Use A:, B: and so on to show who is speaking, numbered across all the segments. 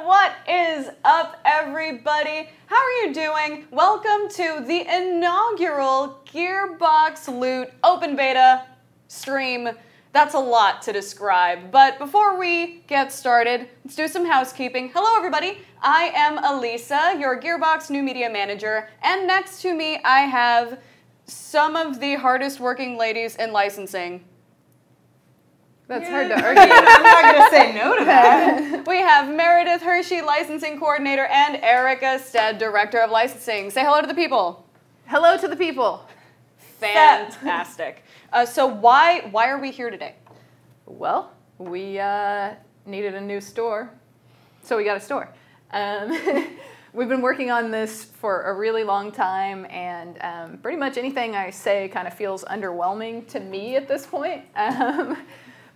A: What is up, everybody? How are you doing? Welcome to the inaugural Gearbox Loot Open Beta stream. That's a lot to describe, but before we get started, let's do some housekeeping. Hello, everybody. I am Elisa, your Gearbox New Media Manager, and next to me I have some of the hardest working ladies in licensing.
B: That's hard to argue.
C: I'm not going to say no to that.
A: We have Meredith Hershey, Licensing Coordinator, and Erica Stead, Director of Licensing. Say hello to the people.
B: Hello to the people.
A: Fantastic. So why are we here today?
B: Well, we needed a new store, so we got a store. We've been working on this for a really long time, and pretty much anything I say kind of feels underwhelming to me at this point.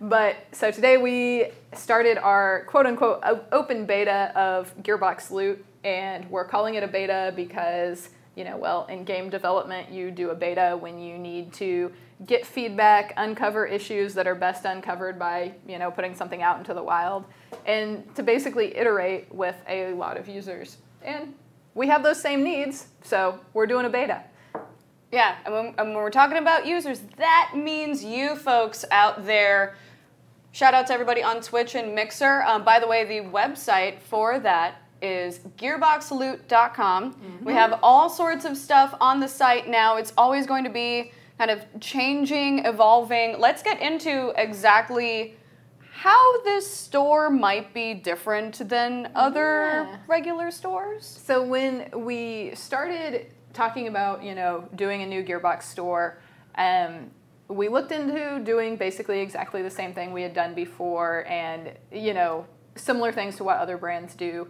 B: But so today we started our quote-unquote open beta of Gearbox Loot, and we're calling it a beta because, you know, well, in game development you do a beta when you need to get feedback, uncover issues that are best uncovered by, you know, putting something out into the wild, and to basically iterate with a lot of users. And we have those same needs, so we're doing a beta.
A: Yeah, and when we're talking about users, that means you folks out there. Shout out to everybody on Twitch and Mixer. By the way, the website for that is gearboxloot.com. Mm-hmm. We have all sorts of stuff on the site now. It's always going to be kind of changing, evolving. Let's get into exactly how this store might be different than other regular stores.
B: So when we started talking about, you know, doing a new Gearbox store, we looked into doing basically exactly the same thing we had done before, and, you know, similar things to what other brands do.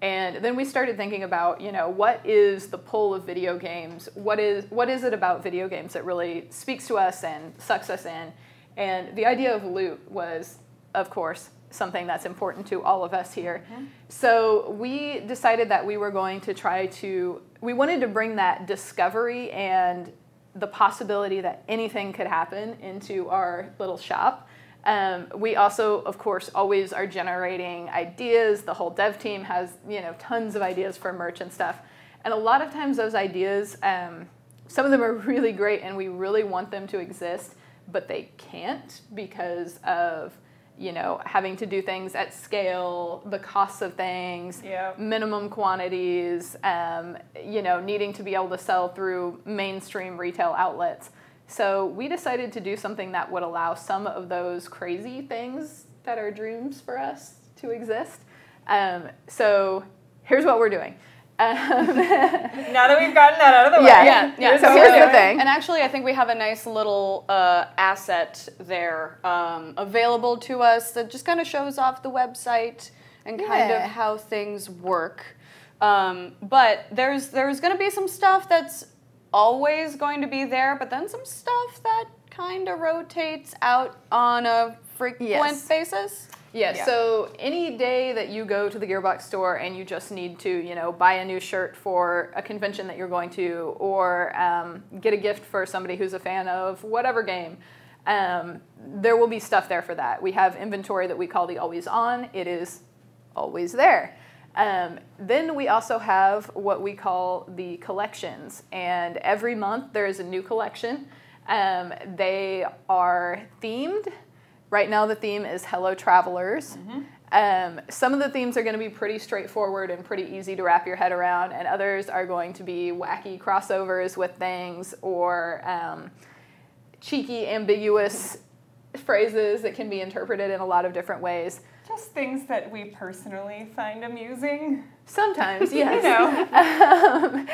B: And then we started thinking about, you know, what is the pull of video games? What is it about video games that really speaks to us and sucks us in? And the idea of loot was, of course, something that's important to all of us here. Mm-hmm. So we decided that we were going to we wanted to bring that discovery and the possibility that anything could happen into our little shop. We also, of course, always are generating ideas. The whole dev team has, you know, tons of ideas for merch and stuff. And a lot of times those ideas, some of them are really great and we really want them to exist, but they can't because of, you know, having to do things at scale, the costs of things, minimum quantities, you know, needing to be able to sell through mainstream retail outlets. So we decided to do something that would allow some of those crazy things that are dreams for us to exist. So here's what we're doing.
C: Now that we've gotten that out of the way.
A: Yeah.
B: So here's the thing.
A: And actually, I think we have a nice little asset there available to us that just kind of shows off the website and kind of how things work. But there's going to be some stuff that's always going to be there, but then some stuff that kind of rotates out on a frequent basis.
B: Yeah, so any day that you go to the Gearbox store and you just need to, you know, buy a new shirt for a convention that you're going to, or get a gift for somebody who's a fan of whatever game, there will be stuff there for that. We have inventory that we call the always on. It is always there. Then we also have what we call the collections, and every month there is a new collection. They are themed. Right now the theme is Hello Travelers. Mm-hmm. Some of the themes are going to be pretty straightforward and pretty easy to wrap your head around, and others are going to be wacky crossovers with things, or cheeky, ambiguous phrases that can be interpreted in a lot of different ways.
C: Just things that we personally find amusing.
B: Sometimes, yes.
C: You know.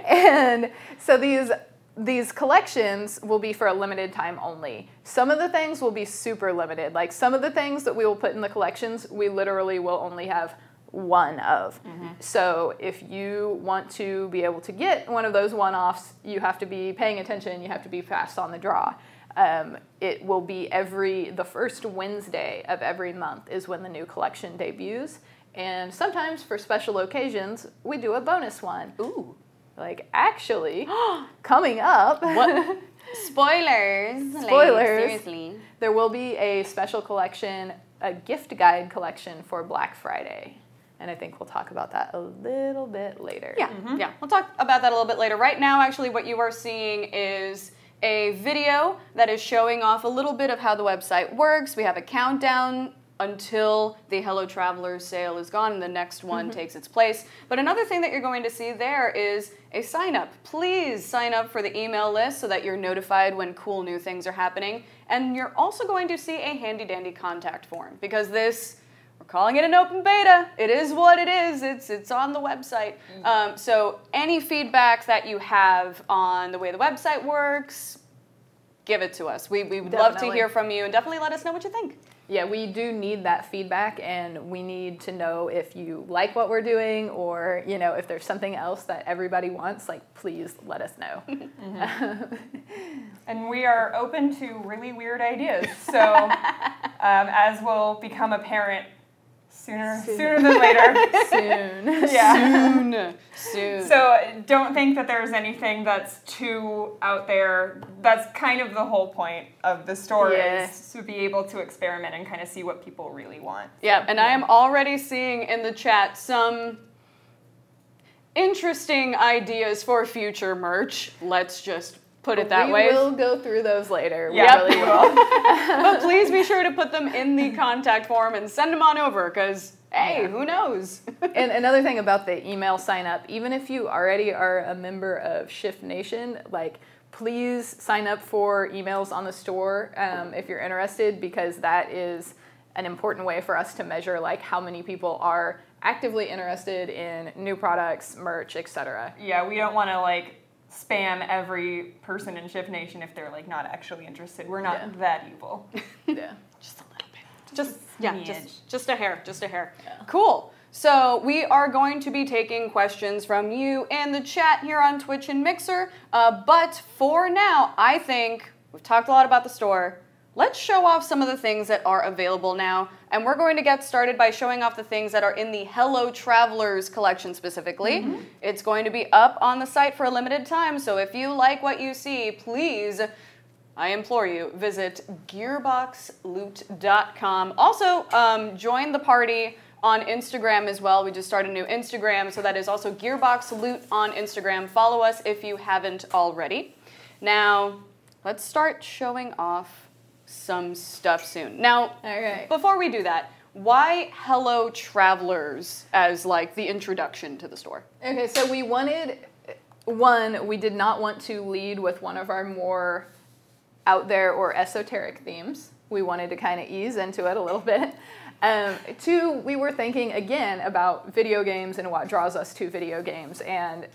B: And so these collections will be for a limited time only. Some of the things will be super limited. Like some of the things that we will put in the collections, we literally will only have one of. Mm-hmm. So if you want to be able to get one of those one-offs, you have to be paying attention, you have to be fast on the draw. It will be the first Wednesday of every month is when the new collection debuts. And sometimes for special occasions, we do a bonus one.
A: Ooh.
B: Like, actually, coming up.
A: What? Spoilers.
B: Spoilers.
A: Like, seriously.
B: There will be a special collection, a gift guide collection for Black Friday. And I think we'll talk about that a little bit later.
A: Yeah, yeah. We'll talk about that a little bit later. Right now, actually, what you are seeing is a video that is showing off a little bit of how the website works. We have a countdown until the Hello Travelers sale is gone and the next one takes its place. But another thing that you're going to see there is a sign up. Please sign up for the email list so that you're notified when cool new things are happening. And you're also going to see a handy dandy contact form, because this, we're calling it an open beta. It is what it is. It's on the website. So any feedback that you have on the way the website works, give it to us. We would love to hear from you, and definitely let us know what you think.
B: Yeah, we do need that feedback, and we need to know if you like what we're doing, or if there's something else that everybody wants. Like, please let us know.
C: And we are open to really weird ideas. So as will become apparent sooner than later.
B: Soon.
C: Yeah.
A: Soon.
C: So don't think that there's anything that's too out there. That's kind of the whole point of the store, is to be able to experiment and kind of see what people really want.
A: Yeah, and I am already seeing in the chat some interesting ideas for future merch. Let's just put it that way.
B: We will go through those later.
A: Yeah.
B: We really will.
A: But please be sure to put them in the contact form and send them on over, because, hey, who knows?
B: And another thing about the email sign up, even if you already are a member of Shift Nation, like, please sign up for emails on the store if you're interested, because that is an important way for us to measure like how many people are actively interested in new products, merch, etc.
C: Yeah, we don't want to like spam every person in Shift Nation if they're like not actually interested. We're not that evil.
B: Yeah.
A: Just a little bit. Just a hair. Yeah. Cool. So we are going to be taking questions from you in the chat here on Twitch and Mixer. But for now, I think we've talked a lot about the store. Let's show off some of the things that are available now. And we're going to get started by showing off the things that are in the Hello Travelers collection specifically. It's going to be up on the site for a limited time. So if you like what you see, please, I implore you, visit gearboxloot.com. Also, join the party on Instagram as well. We just started a new Instagram, so that is also Gearbox Loot on Instagram. Follow us if you haven't already. Now, let's start showing off some stuff soon. Now, before we do that, why Hello Travelers as like the introduction to the store?
B: Okay, so we wanted, we did not want to lead with one of our more out there or esoteric themes. We wanted to kind of ease into it a little bit. Two, we were thinking again about video games and what draws us to video games. And,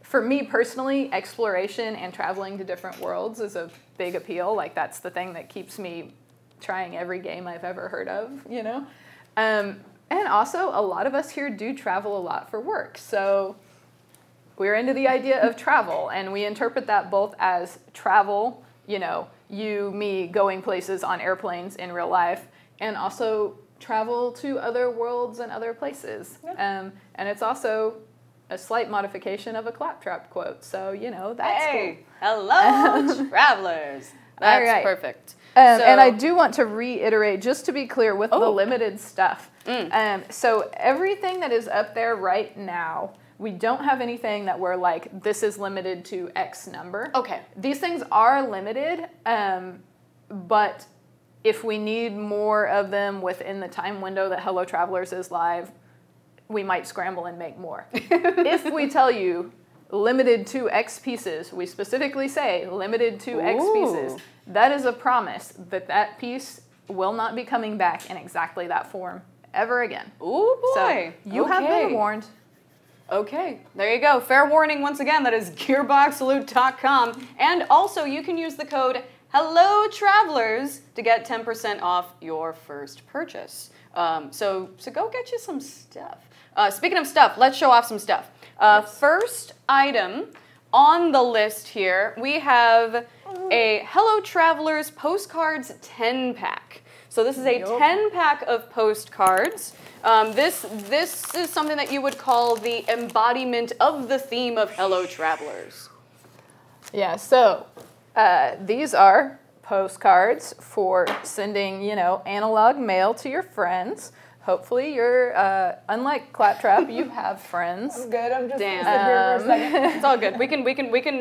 B: for me personally, exploration and traveling to different worlds is a big appeal. Like, that's the thing that keeps me trying every game I've ever heard of, And also, a lot of us here do travel a lot for work. So we're into the idea of travel, and we interpret that both as travel, you, me, going places on airplanes in real life, and also travel to other worlds and other places. And it's also a slight modification of a Claptrap quote. So, that's cool.
A: Hello, travelers. That's perfect.
B: And I do want to reiterate, just to be clear, with the limited stuff. So everything that is up there right now, we don't have anything that we're like, this is limited to X number.
A: Okay.
B: These things are limited, but if we need more of them within the time window that Hello Travelers is live, we might scramble and make more. If we tell you limited to X pieces, we specifically say limited to X pieces. That is a promise that that piece will not be coming back in exactly that form ever again.
A: Ooh, boy.
B: So you have been warned.
A: Okay, there you go. Fair warning once again, that is gearboxloot.com. And also, you can use the code Hello Travelers to get 10% off your first purchase. So go get you some stuff. Speaking of stuff, let's show off some stuff. First item on the list here, we have a Hello Travelers Postcards 10-pack. So this is a 10-pack of postcards. This is something that you would call the embodiment of the theme of Hello Travelers.
B: Yeah, so these are postcards for sending, analog mail to your friends hopefully you're, unlike Claptrap, you have friends.
C: I'm good. I'm just
A: Damn.
C: gonna sit here for a second.
A: It's all good.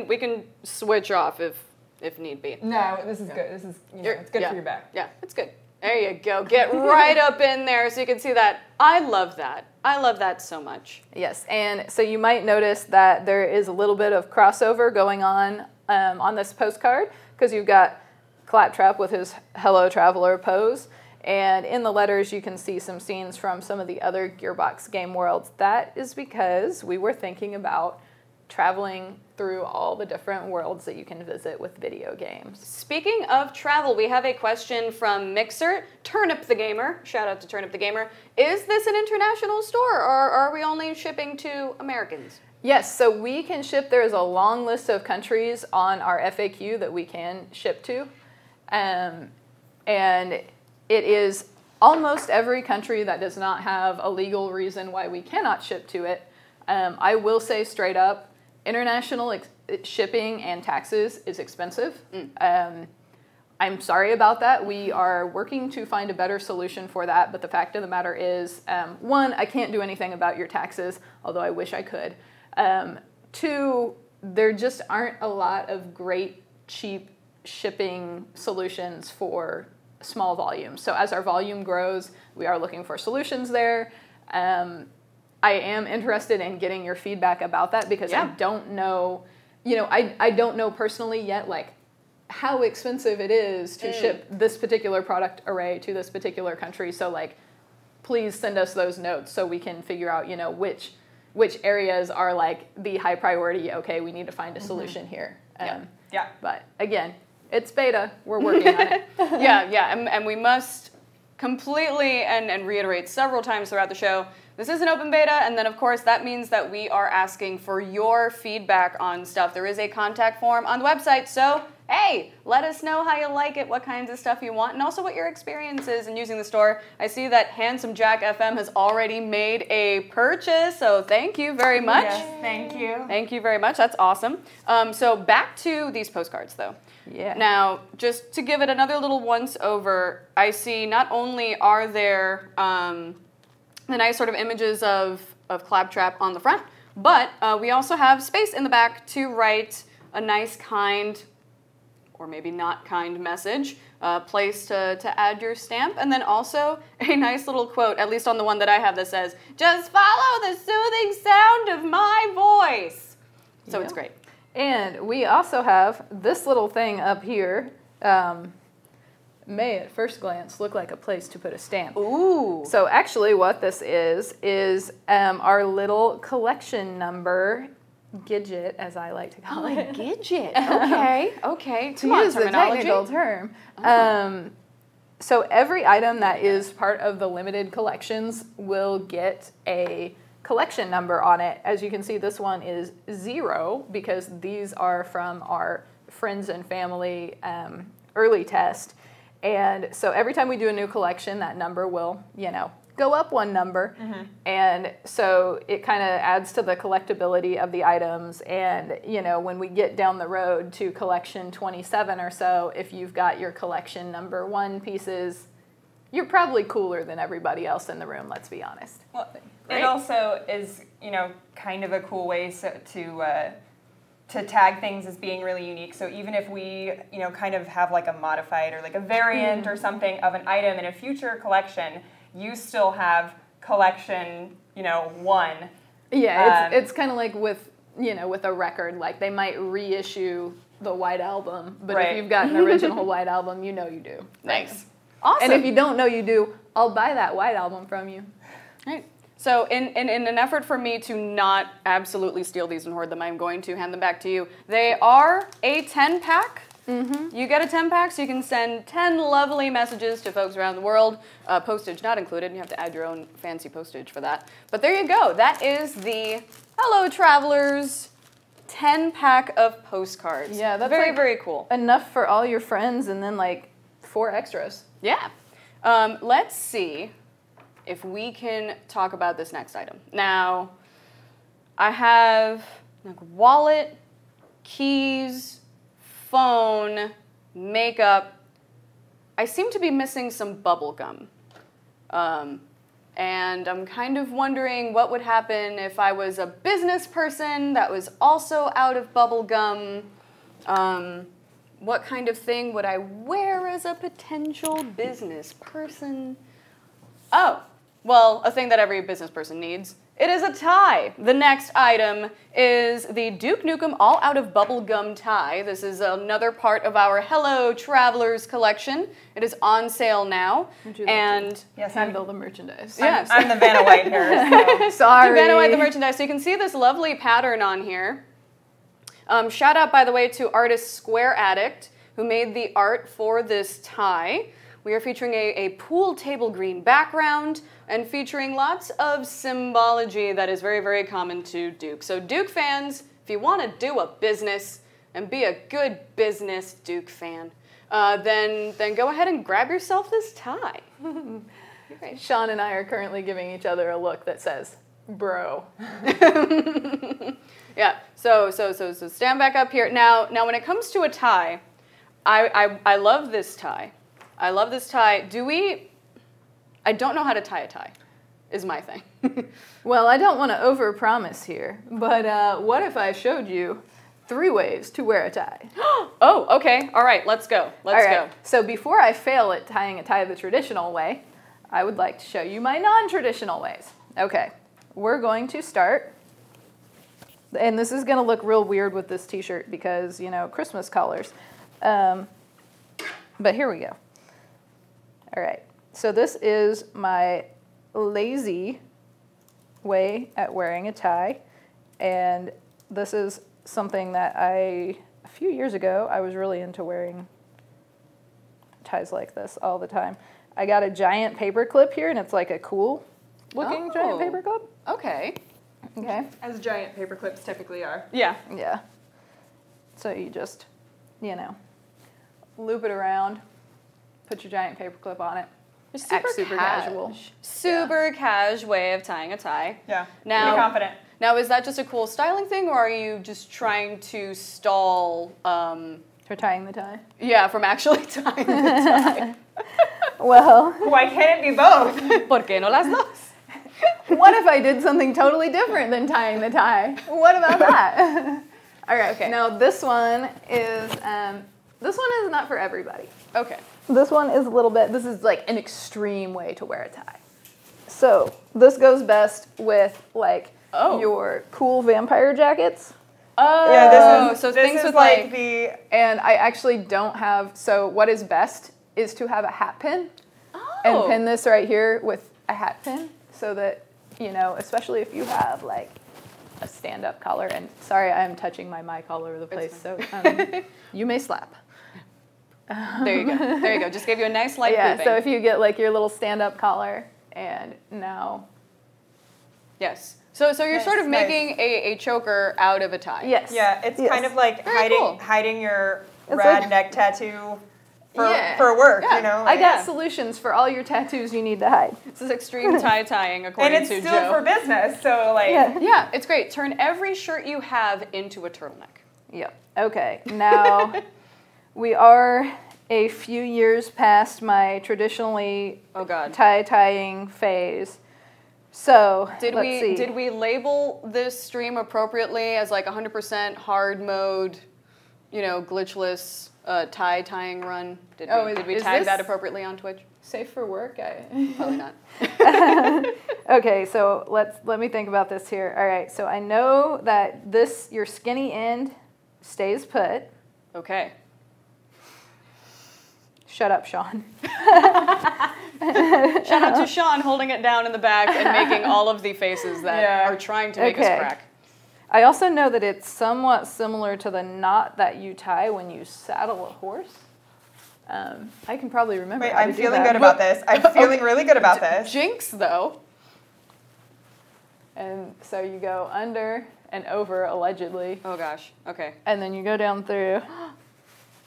A: We can switch off if need be.
C: No, this is good. This is it's good for your back.
A: Yeah, it's good. There you go. Get right up in there so you can see that. I love that. I love that so much.
B: Yes, and so you might notice that there is a little bit of crossover going on this postcard, because you've got Claptrap with his Hello Traveler pose, and in the letters you can see some scenes from some of the other Gearbox game worlds. That is because we were thinking about traveling through all the different worlds that you can visit with video games.
A: Speaking of travel, we have a question from Mixer, Turnip the Gamer. Shout out to Turnip the Gamer. Is this an international store, or are we only shipping to Americans?
B: Yes, so we can ship. There is a long list of countries on our FAQ that we can ship to. And it is almost every country that does not have a legal reason why we cannot ship to it. I will say straight up, international shipping and taxes is expensive. I'm sorry about that. We are working to find a better solution for that, but the fact of the matter is, one, I can't do anything about your taxes, although I wish I could. Two, there just aren't a lot of great, cheap shipping solutions for small volumes. So as our volume grows, we are looking for solutions there. I am interested in getting your feedback about that, because I don't know, I don't know personally yet, like, how expensive it is to ship this particular product array to this particular country. So, like, please send us those notes so we can figure out, which areas are, like, the high priority, okay, we need to find a solution here. But, again, it's beta. We're working on it.
A: And we must completely and reiterate several times throughout the show, this is an open beta, and then of course that means that we are asking for your feedback on stuff. There is a contact form on the website, so hey, let us know how you like it, what kinds of stuff you want, and also what your experience is in using the store. I see that Handsome Jack FM has already made a purchase, so thank you very much.
C: Yes, thank you.
A: Thank you very much. That's awesome. So back to these postcards, though.
B: Yeah.
A: Now, just to give it another little once over, I see not only are there the nice sort of images of Claptrap on the front, but we also have space in the back to write a nice, kind, or maybe not kind message, place to add your stamp, and then also a nice little quote, at least on the one that I have, that says, "Just follow the soothing sound of my voice." So it's great.
B: And we also have this little thing up here, may at first glance look like a place to put a stamp.
A: Ooh.
B: So actually what this is our little collection number gidget, as I like to call it.
A: Gidget. Okay. Okay.
B: To use the technical term. So every item that is part of the limited collections will get a collection number on it. As you can see, this one is 0 because these are from our friends and family early test. And so every time we do a new collection, that number will, go up one number. And so it kind of adds to the collectability of the items. And, when we get down the road to collection 27 or so, if you've got your collection number 1 pieces, you're probably cooler than everybody else in the room, let's be honest.
C: Well, it also is, kind of a cool way to tag things as being really unique. So even if we, kind of have like a modified or like a variant or something of an item in a future collection, you still have collection, 1.
B: Yeah, it's kind of like with, with a record, like they might reissue the White Album, but if you've got an original White Album, you know you do.
A: Nice.
B: Awesome. And if you don't know you do, I'll buy that White Album from you.
A: Right. So in an effort for me to not absolutely steal these and hoard them, I'm going to hand them back to you. They are a 10-pack. You get a 10-pack, so you can send 10 lovely messages to folks around the world. Postage not included. You have to add your own fancy postage for that. But there you go. That is the Hello Travelers 10-pack of postcards.
B: Yeah, that's
A: very, very cool.
B: Enough for all your friends and then like 4 extras.
A: Yeah. Let's see if we can talk about this next item. Now, I have like wallet, keys, phone, makeup. I seem to be missing some bubble gum. And I'm kind of wondering what would happen if I was a business person that was also out of bubble gum. What kind of thing would I wear as a potential business person? Oh, well, a thing that every business person needs. It is a tie. The next item is the Duke Nukem All Out of Bubblegum tie. This is another part of our Hello Travelers collection. It is on sale now.
B: Would you like
A: and
B: to handle the merchandise?
A: Yes.
C: I'm the Vanna White here. So.
B: Sorry.
A: Vanna White the merchandise. So you can see this lovely pattern on here. Shout out, by the way, to artist Square Addict, who made the art for this tie. We are featuring a pool table green background and featuring lots of symbology that is very, very common to Duke. So Duke fans, if you want to do a business and be a good business Duke fan, then go ahead and grab yourself this tie.
B: Great. Sean and I are currently giving each other a look that says, bro.
A: Yeah, so stand back up here. Now when it comes to a tie, I love this tie. I love this tie. I don't know how to tie a tie, is my thing.
B: Well, I don't want to overpromise here, but what if I showed you 3 ways to wear a tie?
A: Oh, okay. All right, let's go. Let's go.
B: So before I fail at tying a tie the traditional way, I would like to show you my non-traditional ways. Okay, we're going to start, and this is going to look real weird with this t-shirt because, you know, Christmas colors. But here we go. All right, so this is my lazy way at wearing a tie, and this is something that a few years ago, I was really into wearing ties like this all the time. I got a giant paper clip here, and it's like a cool looking giant paper clip.
A: Okay.
B: Okay.
C: As giant paper clips typically are.
A: Yeah.
B: Yeah. So you just, you know, loop it around, put your giant paper clip on it.
A: Just
B: Act super casual.
A: Super cash way of tying a tie.
C: Yeah.
A: Now,
C: be confident.
A: Now, is that just a cool styling thing, or are you just trying to stall?
B: For tying the tie.
A: Yeah, from actually tying the tie.
B: Well,
C: Why can't it be both?
A: ¿Por qué no las dos?
B: what if I did something totally different than tying the tie? What about that? All right.
A: Okay.
B: Now this one is not for everybody.
A: Okay.
B: This one is a little bit. This is like an extreme way to wear a tie. So this goes best with like your cool vampire jackets.
A: Oh,
C: yeah,
A: so
C: this
A: things
C: is
A: with
C: like the.
B: And I actually don't have. So what is best is to have a hat pin and pin this right here with a hat pin, so that, you know, especially if you have like a stand-up collar. And sorry, I'm touching my mic all over the place, so you may slap.
A: There you go. There you go. Just gave you a nice light
B: Yeah, so if you get like your little stand-up collar, and now.
A: Yes. So you're sort of making a choker out of a tie.
B: Yes.
C: Yeah, it's kind of like hiding your
B: It's
C: rad
B: like-
C: neck tattoo for work,
A: Yeah.
C: you know?
B: I got solutions for all your tattoos you need to hide.
A: This is extreme tie tying, according
C: And
A: to
C: it's
A: Joe.
C: still for business, so like.
B: Yeah.
A: Yeah, it's great. Turn every shirt you have into a turtleneck.
B: Yep. Okay. Now, we are a few years past my traditionally tie-tying phase. So,
A: Did
B: let's see.
A: we label this stream appropriately as like 100% hard mode, you know, glitchless tie tying run? Did we tag that appropriately on Twitch?
B: Safe for work?
A: Probably not.
B: Okay, so let me think about this here. All right, so I know that your skinny end stays put.
A: Okay.
B: Shut up, Sean.
A: Shout out to Sean holding it down in the back and making all of the faces that are trying to make us crack.
B: I also know that it's somewhat similar to the knot that you tie when you saddle a horse. I can probably remember.
C: Wait, I'm feeling good about this. I'm feeling really good about this.
A: Jinx, though.
B: And so you go under and over, allegedly.
A: Oh, gosh. Okay.
B: And then you go down through.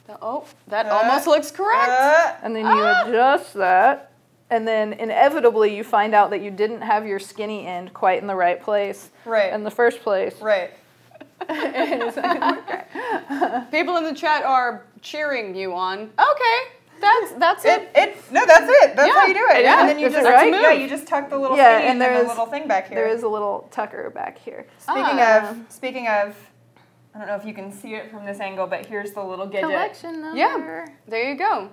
A: That almost looks correct.
B: And then you adjust that. And then inevitably you find out that you didn't have your skinny end quite in the right place.
C: Right.
B: In the first place.
C: Right.
B: And it's not gonna work right.
A: People in the chat are cheering you on. Okay. That's it.
C: No, that's it. That's how you do it.
A: Yeah.
C: And then you
B: Is it
C: just
B: right?
C: yeah, you just tuck the little
B: Yeah,
C: thingy
B: and
C: and
B: there
C: the
B: is-
C: little thing back here.
B: There is a little tucker back here.
C: Speaking of, I don't know if you can see it from this angle, but here's the little gadget.
B: Collection number.
A: Yeah, there you go.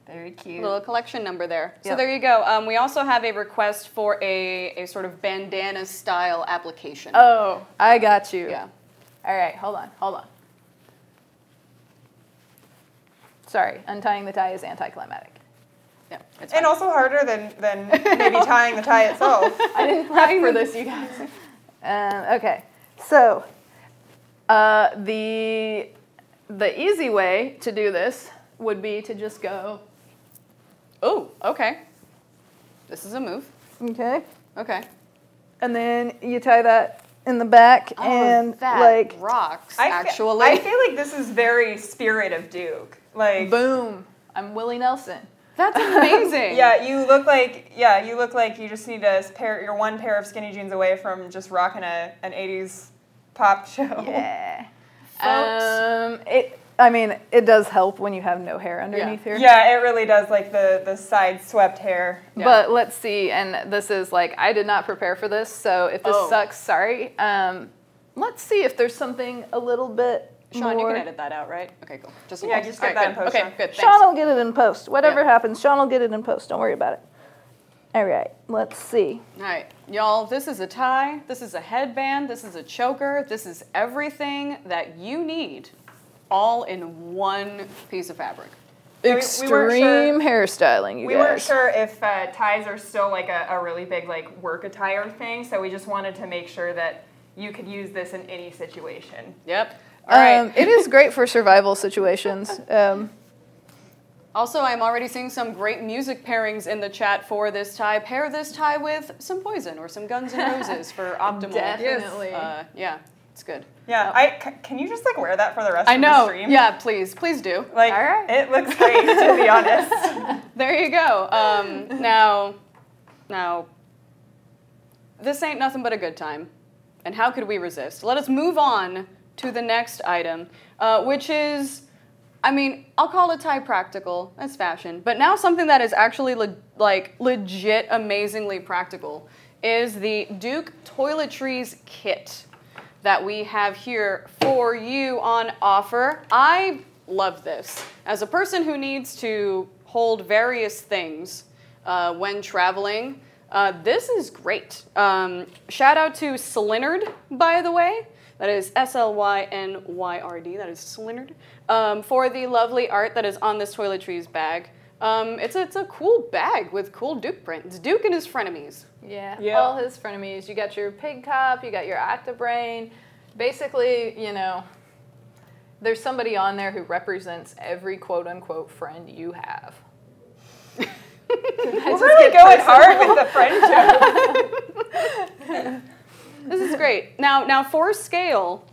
C: Very cute.
A: Little collection number there. So
B: Yep.
A: there you go. We also have a request for a sort of bandana style application.
B: Oh, I got you.
A: Yeah.
B: All right, hold on. Sorry, untying the tie is anticlimactic.
A: Yeah. It's
C: And
A: fine.
C: also harder than maybe tying the tie itself.
B: I didn't prep for this, you guys. Okay, so the easy way to do this would be to just go.
A: Oh, okay. This is a move.
B: Okay.
A: Okay.
B: And then you tie that in the back and
A: that
B: like
A: rocks.
C: I
A: Actually,
C: feel like this is very spirit of Duke. Like
B: boom. I'm Willie Nelson.
A: that's amazing.
C: yeah, you look like you just need you're one pair of skinny jeans away from just rocking an 80s pop show.
B: Yeah.
A: Folks.
B: It does help when you have no hair underneath here.
C: Yeah, it really does, like the side swept hair.
A: Yeah.
B: But let's see, and this is like, I did not prepare for this, so if this sucks, sorry. Let's see if there's something a little bit
A: Sean,
B: more.
A: you can edit that out, right? Okay, cool. Just in
C: Yeah,
A: case.
C: just get
A: All
C: that in
A: good.
C: post,
A: Okay,
C: Sean.
A: good. Thanks.
B: Sean will get it in post. Whatever
A: Yeah.
B: happens, Sean will get it in post. Don't worry about it. All right, let's see.
A: All right, y'all, this is a tie, this is a headband, this is a choker, this is everything that you need all in one piece of fabric.
C: We weren't
B: Extreme hairstyling, you
C: We
B: guys.
C: weren't sure if ties are still like a really big like work attire thing, so we just wanted to make sure that you could use this in any situation.
A: Yep. All right.
B: It is great for survival situations.
A: Also, I'm already seeing some great music pairings in the chat for this tie. Pair this tie with some Poison or some Guns N' Roses for optimal.
B: Definitely.
A: Yeah, it's good.
C: Yeah, can you just like wear that for the rest
A: I
C: of the
A: know.
C: stream?
A: Yeah, please do.
C: Like,
B: All right.
C: it looks great, to be honest.
A: There you go. Now, this ain't nothing but a good time. And how could we resist? Let us move on to the next item, which is, I'll call a tie practical. That's fashion. But now something that is actually legit amazingly practical is the Duke Toiletries kit that we have here for you on offer. I love this. As a person who needs to hold various things when traveling, this is great. Shout out to Slynyrd, by the way. That is Slynyrd. That is Slynyrd. For the lovely art that is on this toiletries bag. It's a cool bag with cool Duke print. It's Duke and his frenemies.
B: Yeah, all his frenemies. You got your pig cop, you got your octobrain. Basically, there's somebody on there who represents every quote-unquote friend you have.
C: We're really going hard with the friend joke.
A: This is great. Now for scale,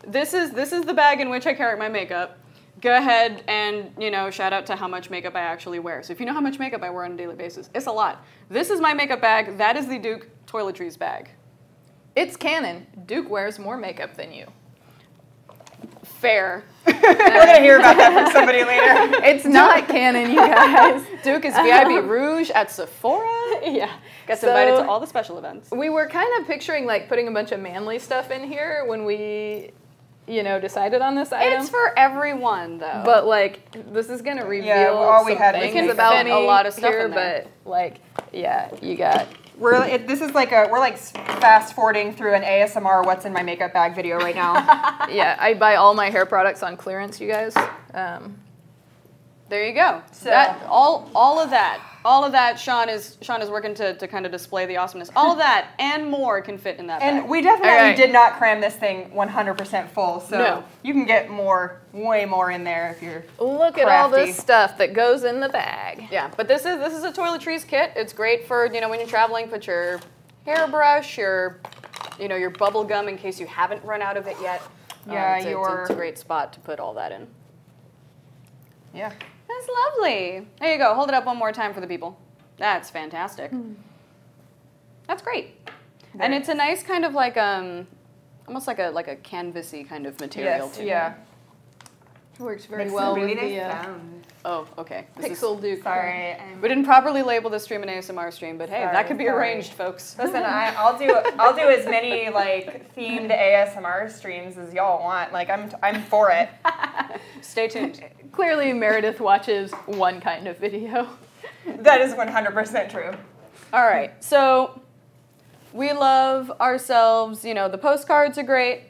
A: this is the bag in which I carry my makeup. Go ahead and, shout out to how much makeup I actually wear. So if you know how much makeup I wear on a daily basis, it's a lot. This is my makeup bag. That is the Duke Toiletries bag.
B: It's canon. Duke wears more makeup than you.
A: Fair.
C: We're going to hear about that from somebody later.
B: It's not canon, you guys.
A: Duke is VIB Rouge at Sephora.
B: Yeah.
A: Gets invited to all the special events.
B: We were kind of picturing putting a bunch of manly stuff in here when we, decided on this item.
A: It's for everyone, though.
B: But this is gonna reveal
C: all we
B: some
C: had was
B: things
C: makeup.
B: about
A: Fit
B: me
A: a lot of stuff
B: here,
A: in there.
B: but you got.
C: This is we're fast forwarding through an ASMR what's in my makeup bag video right now.
B: Yeah, I buy all my hair products on clearance, you guys.
A: There you go.
C: So-
A: All of that, Sean is working to kind of display the awesomeness. All of that and more can fit in that bag.
C: And we definitely
B: All right.
C: did not cram this thing 100% full, so
A: No.
C: you can get way more in there if you're
B: Look at all
C: crafty.
B: this stuff that goes in the bag.
A: Yeah, but this is a toiletries kit. It's great for, when you're traveling, put your hairbrush, your bubble gum in case you haven't run out of it yet.
C: Yeah,
A: it's a great spot to put all that in.
C: Yeah.
A: That's lovely. There you go. Hold it up one more time for the people. That's fantastic. That's great. And it's a nice kind of almost like a canvasy kind of material
C: Yes,
A: too.
C: yeah.
B: Works very
C: Makes
B: well
C: a really
B: with the
C: nice sound.
A: Oh, okay.
B: Pixel Duke.
C: Sorry.
A: We didn't properly label the stream an ASMR stream, but hey, that could be arranged, folks.
C: Listen, I'll do as many like themed ASMR streams as y'all want. Like I'm for it.
A: Stay tuned.
B: Clearly, Meredith watches one kind of video.
C: That is 100% true.
A: All right, so we love ourselves. You know, the postcards are great.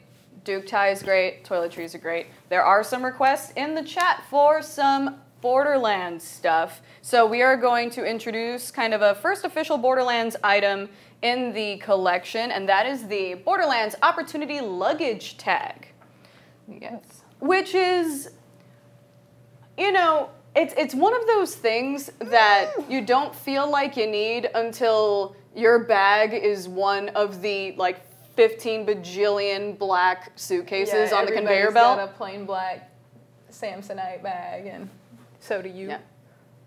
A: Duke tie is great. Toiletries are great. There are some requests in the chat for some Borderlands stuff. So we are going to introduce kind of a first official Borderlands item in the collection, and that is the Borderlands Opportunity Luggage Tag.
B: Yes.
A: Which is, you know, it's one of those things that you don't feel like you need until your bag is one of the, like, 15 bajillion black suitcases on the conveyor belt.
B: Got a plain black Samsonite bag, and so do you.
A: Yeah.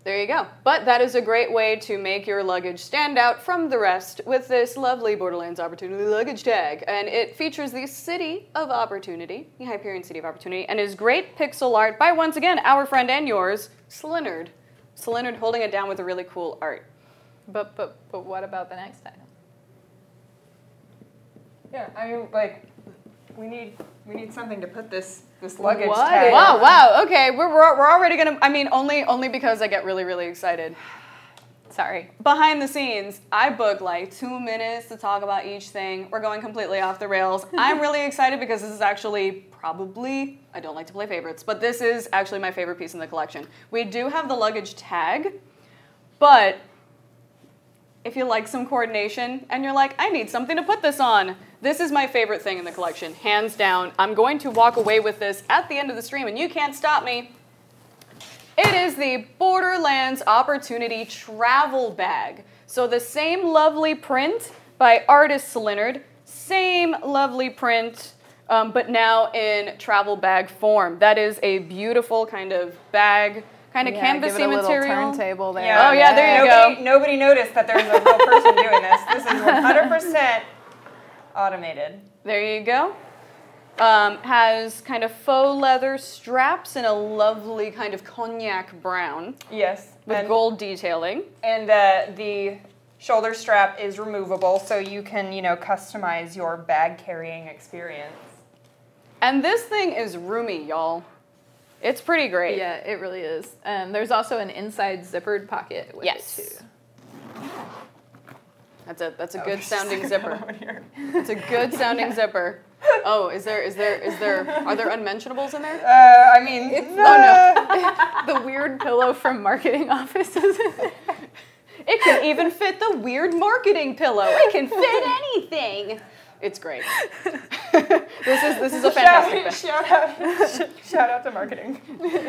A: There you go. But that is a great way to make your luggage stand out from the rest with this lovely Borderlands Opportunity Luggage Tag. And it features the City of Opportunity, the Hyperion City of Opportunity, and is great pixel art by, once again, our friend and yours, Slynard. Slynard holding it down with a really cool art.
B: But what about the next item?
C: Yeah, I mean, like, we need something to put this luggage
B: What?
C: tag.
A: Wow, okay, we're already gonna, I mean, only because I get really, really excited.
B: Sorry.
A: Behind the scenes, I booked like 2 minutes to talk about each thing. We're going completely off the rails. I'm really excited because this is actually probably, I don't like to play favorites, but this is actually my favorite piece in the collection. We do have the luggage tag, but if you like some coordination and you're like, I need something to put this on, this is my favorite thing in the collection, hands down. I'm going to walk away with this at the end of the stream and you can't stop me. It is the Borderlands Opportunity Travel Bag. So the same lovely print by artist Slynard, same lovely print, but now in travel bag form. That is a beautiful kind of bag, kind of canvasy
B: give it a little
A: material.
B: turntable there.
C: Yeah.
A: Oh yeah, there you go.
C: Nobody noticed that there's a real person doing this. This is 100% automated.
A: There you go. Has kind of faux leather straps in a lovely kind of cognac brown.
C: Yes.
A: With gold detailing.
C: And the shoulder strap is removable, so you can, you know, customize your bag carrying experience.
A: And this thing is roomy, y'all. It's pretty great.
B: Yeah, it really is. There's also an inside zippered pocket with it too.
A: That's a good sounding zipper. It's a good sounding zipper. Oh, are there unmentionables in there?
C: I mean,
A: Oh no.
B: The weird pillow from marketing offices.
A: It can even fit the weird marketing pillow. It can fit anything. It's great. This is a fantastic bag.
C: Shout out to marketing.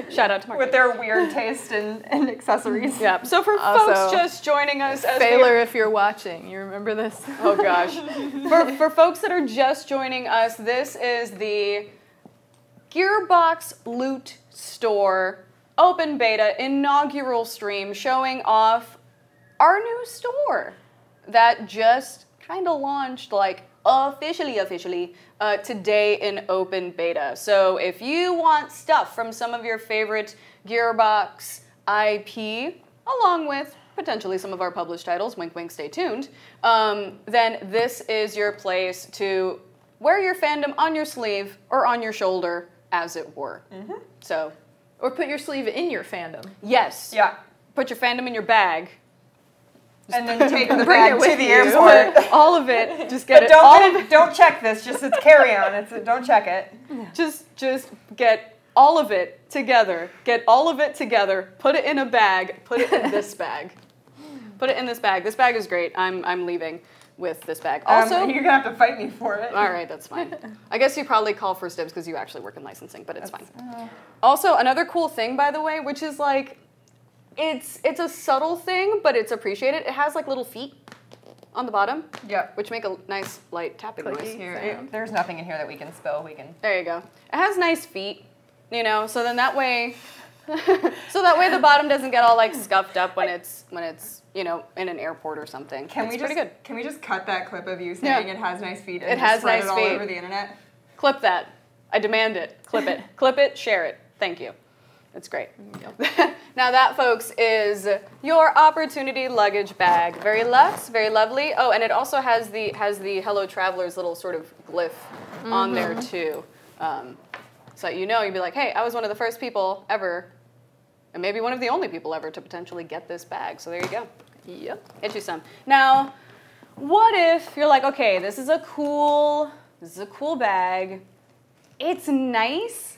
A: Shout out to marketing.
C: With their weird taste and accessories.
A: Yeah. So for
B: Also,
A: folks just joining us, as
B: Sailor, if you're watching, you remember this?
A: oh gosh. For folks that are just joining us, this is the Gearbox Loot Store open beta inaugural stream showing off our new store that just kind of launched like officially today in open beta. So if you want stuff from some of your favorite Gearbox IP, along with potentially some of our published titles, wink wink, stay tuned, then this is your place to wear your fandom on your sleeve or on your shoulder, as it were. Mm-hmm. So,
B: Or put your sleeve in your fandom.
A: yes.
C: Yeah.
A: Put your fandom in your bag.
C: And then take the
B: Bring
C: bag
B: it
C: to
B: with
C: the
B: you.
C: airport.
A: All of it. Just get
C: But
A: it. All of
C: don't check this. Just it's carry on. Don't check it.
A: Just get all of it together. Get all of it together. Put it in a bag. Put it in this bag. Put it in this bag. This bag is great. I'm leaving with this bag. Also,
C: you're gonna have to fight me for it.
A: all right, that's fine. I guess you probably call first dibs because you actually work in licensing, but it's fine. Also, another cool thing, by the way, which is like, it's a subtle thing, but it's appreciated. It has like little feet on the bottom.
C: Yeah.
A: Which make a nice light tapping noise.
C: Here, there's nothing in here that we can spill.
A: There you go. It has nice feet, you know, so then that way the bottom doesn't get all like scuffed up when it's you know, in an airport or something. Pretty good.
C: Can we just cut that clip of you saying it has nice feet and
A: it has
C: spread
A: nice
C: it all
A: feet
C: over the internet?
A: Clip that. I demand it. Clip it. Clip it, share it. Thank you. It's great. Now that, folks, is your opportunity luggage bag. Very luxe, very lovely. Oh, and it also has the Hello Travelers little sort of glyph on there too. So you know, you'd be like, hey, I was one of the first people ever, and maybe one of the only people ever to potentially get this bag. So there you go.
B: Yep.
A: Get you some. Now, what if you're like, okay, this is a cool bag. It's nice,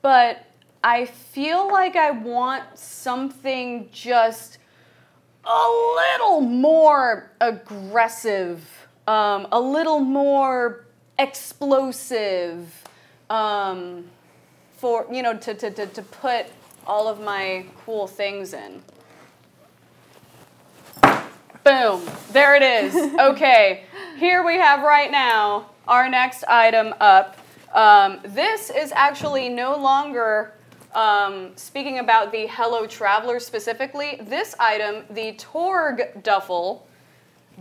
A: but I feel like I want something just a little more aggressive, a little more explosive, for, you know, to put all of my cool things in. Boom, there it is. Okay, here we have right now our next item up. This is actually no longer, speaking about the Hello Traveler specifically, this item, the Torgue duffel,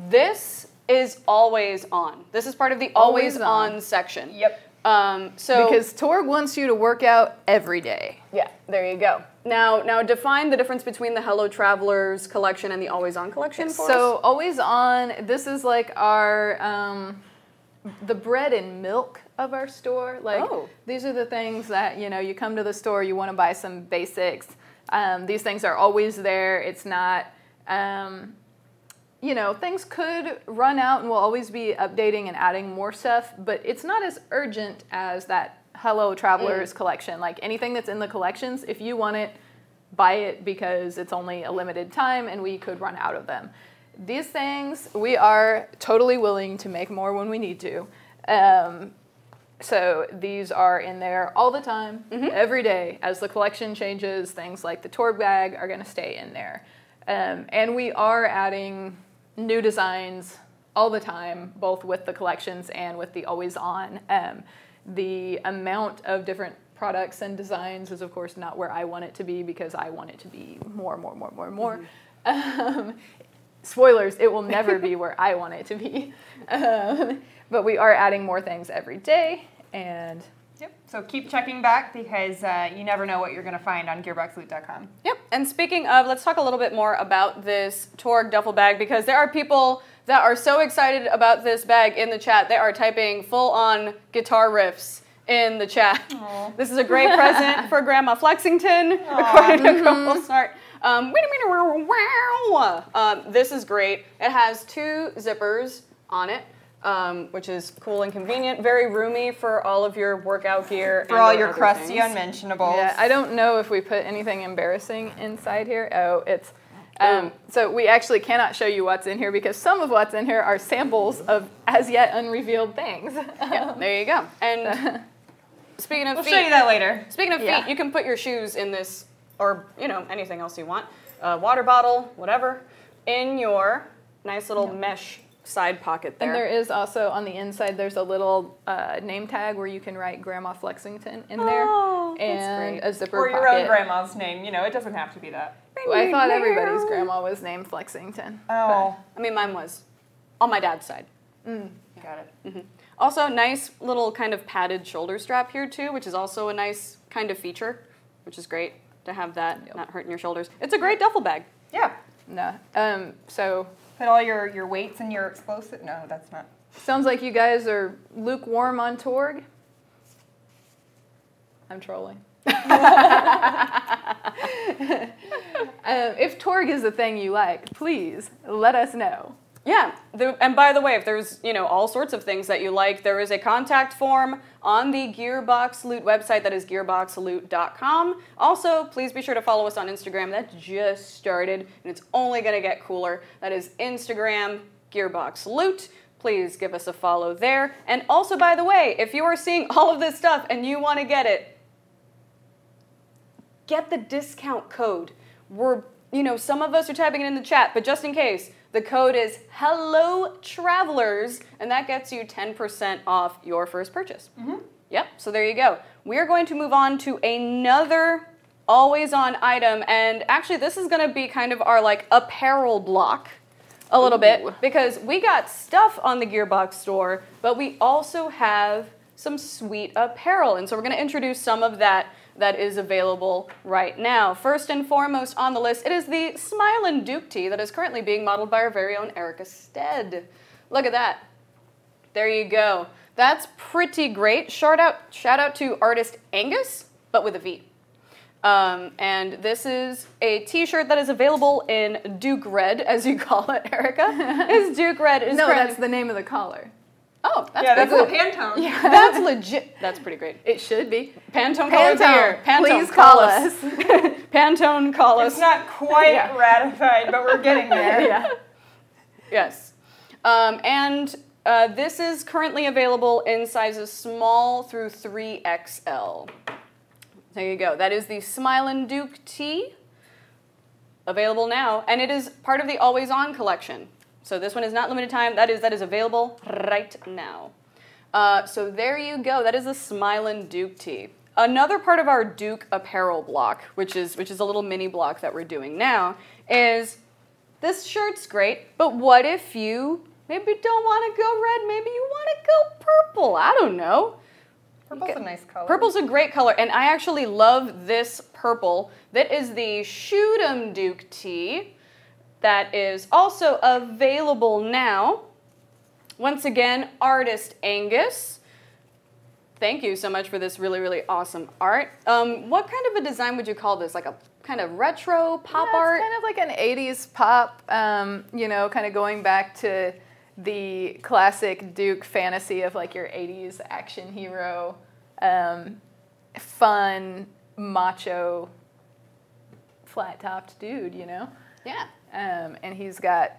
A: this is always on. This is part of the always on section.
C: Yep.
A: So
B: because Torgue wants you to work out every day.
A: Yeah, there you go. Now define the difference between the Hello Travelers collection and the Always On collection for us.
B: So Always On, this is like our, the bread and milk of our store. Like, these are the things that, you know, you come to the store, you want to buy some basics. These things are always there. It's not, you know, things could run out and we'll always be updating and adding more stuff, but it's not as urgent as that Hello Travelers collection. Like anything that's in the collections, if you want it, buy it because it's only a limited time and we could run out of them. These things, we are totally willing to make more when we need to. So these are in there all the time, every day. As the collection changes, things like the Torgue bag are going to stay in there. And we are adding new designs all the time, both with the collections and with the Always On. The amount of different products and designs is, of course, not where I want it to be because I want it to be more. Spoilers, it will never be where I want it to be. But we are adding more things every day. And
C: yep. So keep checking back because you never know what you're going to find on gearboxloot.com.
A: Yep. And speaking of, let's talk a little bit more about this Torgue duffel bag because there are people that are so excited about this bag in the chat. They are typing full-on guitar riffs in the chat. Aww. This is a great present for Grandma Flexington, according to Global Smart. This is great. It has 2 zippers on it, which is cool and convenient. Very roomy for all of your workout gear.
C: For all your crusty unmentionables.
B: Yeah, I don't know if we put anything embarrassing inside here. Oh, it's... so we actually cannot show you what's in here because some of what's in here are samples of as yet unrevealed things.
A: Yeah, there you go. And speaking of feet,
C: we'll show you that later.
A: Speaking of feet, you can put your shoes in this, or you know, anything else you want, water bottle, whatever, in your nice little mesh side pocket there.
B: And there is also on the inside, there's a little name tag where you can write Grandma Flexington in there. And a zipper
C: or your
B: pocket.
C: own grandma's name. You know, it doesn't have to be that.
B: Well, I thought everybody's grandma was named Flexington.
C: Oh.
A: I mean, mine was on my dad's side.
C: Got it.
A: Also, nice little kind of padded shoulder strap here too, which is also a nice kind of feature, which is great to have that not hurting your shoulders. It's a great duffel bag.
C: Yeah.
B: No. So
C: put all your weights and your explosive. No, that's not.
B: Sounds like you guys are lukewarm on Torgue. I'm trolling. If Torgue is the thing you like, please let us know.
A: Yeah, and by the way, if there's, you know, all sorts of things that you like, there is a contact form on the Gearbox Loot website. That is gearboxloot.com. Also, please be sure to follow us on Instagram. That just started, and it's only going to get cooler. That is Instagram, Gearbox Loot. Please give us a follow there. And also, by the way, if you are seeing all of this stuff and you want to get it, get the discount code. You know, some of us are typing it in the chat, but just in case, the code is Hello Travelers, and that gets you 10% off your first purchase. Yep, so there you go. We are going to move on to another always-on item, and actually this is going to be kind of our like apparel block a little bit, because we got stuff on the Gearbox store, but we also have some sweet apparel, and so we're going to introduce some of that that is available right now. First and foremost on the list, it is the Smilin' Duke tee that is currently being modeled by our very own Erica Stead. Look at that. There you go. That's pretty great. Shout out to artist Angus, but with a V. And this is a t-shirt that is available in Duke Red, as you call it, Erica. Is Duke Red is
B: No, that's the name of the collar.
A: Oh, that's
C: that's
A: cool.
C: the Pantone.
A: Yeah. That's legit. That's pretty great.
B: It should be.
A: Pantone colors here. Pantone,
B: please call us.
A: Pantone, call us.
C: It's not quite ratified, but we're getting there.
B: Yeah.
A: Yes. This is currently available in sizes small through 3XL. There you go. That is the Smilin' Duke tee. Available now. And it is part of the Always On collection. So this one is not limited time. That is available right now. So there you go. That is the Smilin' Duke tee. Another part of our Duke apparel block, which is a little mini block that we're doing now, is this shirt's great, but what if you maybe don't want to go red, maybe you want to go purple? I don't know.
C: Purple's a nice color.
A: Purple's a great color, and I actually love this purple. That is the Shoot 'em Duke tee that is also available now. Once again, artist Angus. Thank you so much for this really, really awesome art. What kind of a design would you call this? Like a kind of retro pop art?
B: It's kind of like an 80s pop, you know, kind of going back to the classic Duke fantasy of like your 80s action hero, fun, macho, flat-topped dude, you know?
A: Yeah.
B: And he's got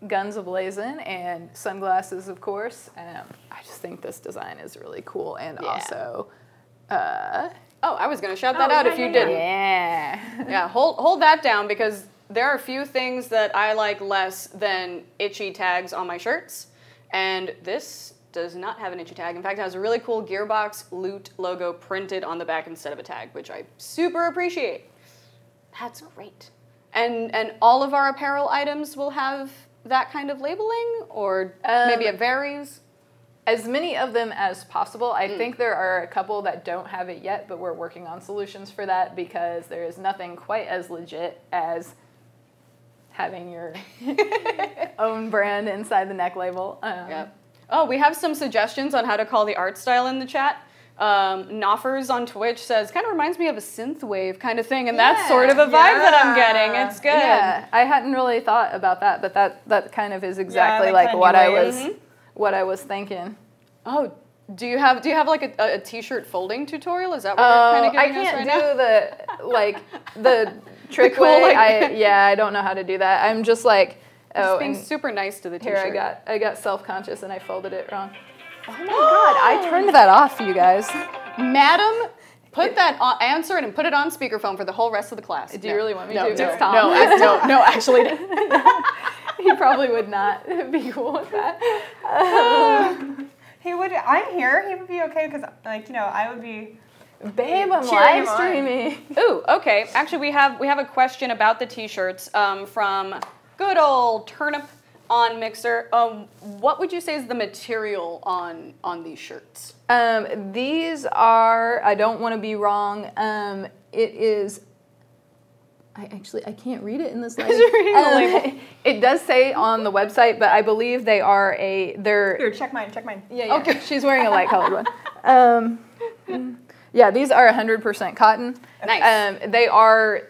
B: guns a-blazing and sunglasses, of course. I just think this design is really cool, and also...
A: oh, I was going to shout that out if you didn't.
B: Yeah.
A: Yeah, hold that down, because there are a few things that I like less than itchy tags on my shirts, and this does not have an itchy tag. In fact, it has a really cool Gearbox Loot logo printed on the back instead of a tag, which I super appreciate. That's great. And all of our apparel items will have that kind of labeling, or maybe it varies?
B: As many of them as possible. I think there are a couple that don't have it yet, but we're working on solutions for that, because there is nothing quite as legit as having your own brand inside the neck label.
A: Yep. Oh, we have some suggestions on how to call the art style in the chat. Noffers on Twitch says, kind of reminds me of a synthwave kind of thing, and that's sort of a vibe that I'm getting. It's good.
B: Yeah, I hadn't really thought about that, but that kind of is exactly like what I was thinking.
A: Oh, do you have like a t-shirt folding tutorial? Is that what you're kind of getting us right now?
B: I can't do the trick
A: cool,
B: way.
A: like-
B: I don't know how to do that. I'm just like,
A: Just being super nice to the t-shirt.
B: here I got self-conscious and I folded it wrong. Oh my God, I turned that off, you guys.
A: Madam, put that on, answer it and put it on speakerphone for the whole rest of the class.
B: Do you really want me to?
A: No,
B: It's Tom.
A: no, actually.
B: He probably would not be cool with that.
C: He would. I'm here. He would be okay, because, like, you know, I would be.
B: Babe, I'm
C: cheering
B: live
C: him on.
B: streaming.
A: Ooh, okay. Actually, we have a question about the t-shirts from good old Turnip on Mixer. What would you say is the material on these shirts?
B: These are, I don't want to be wrong, it is, I can't read it in this lighting.
A: You're reading the label.
B: It does say on the website, but I believe they're...
C: Here, check mine.
B: Yeah. Okay. She's wearing a light colored one. Yeah, these are 100% cotton.
A: Nice.
B: They are,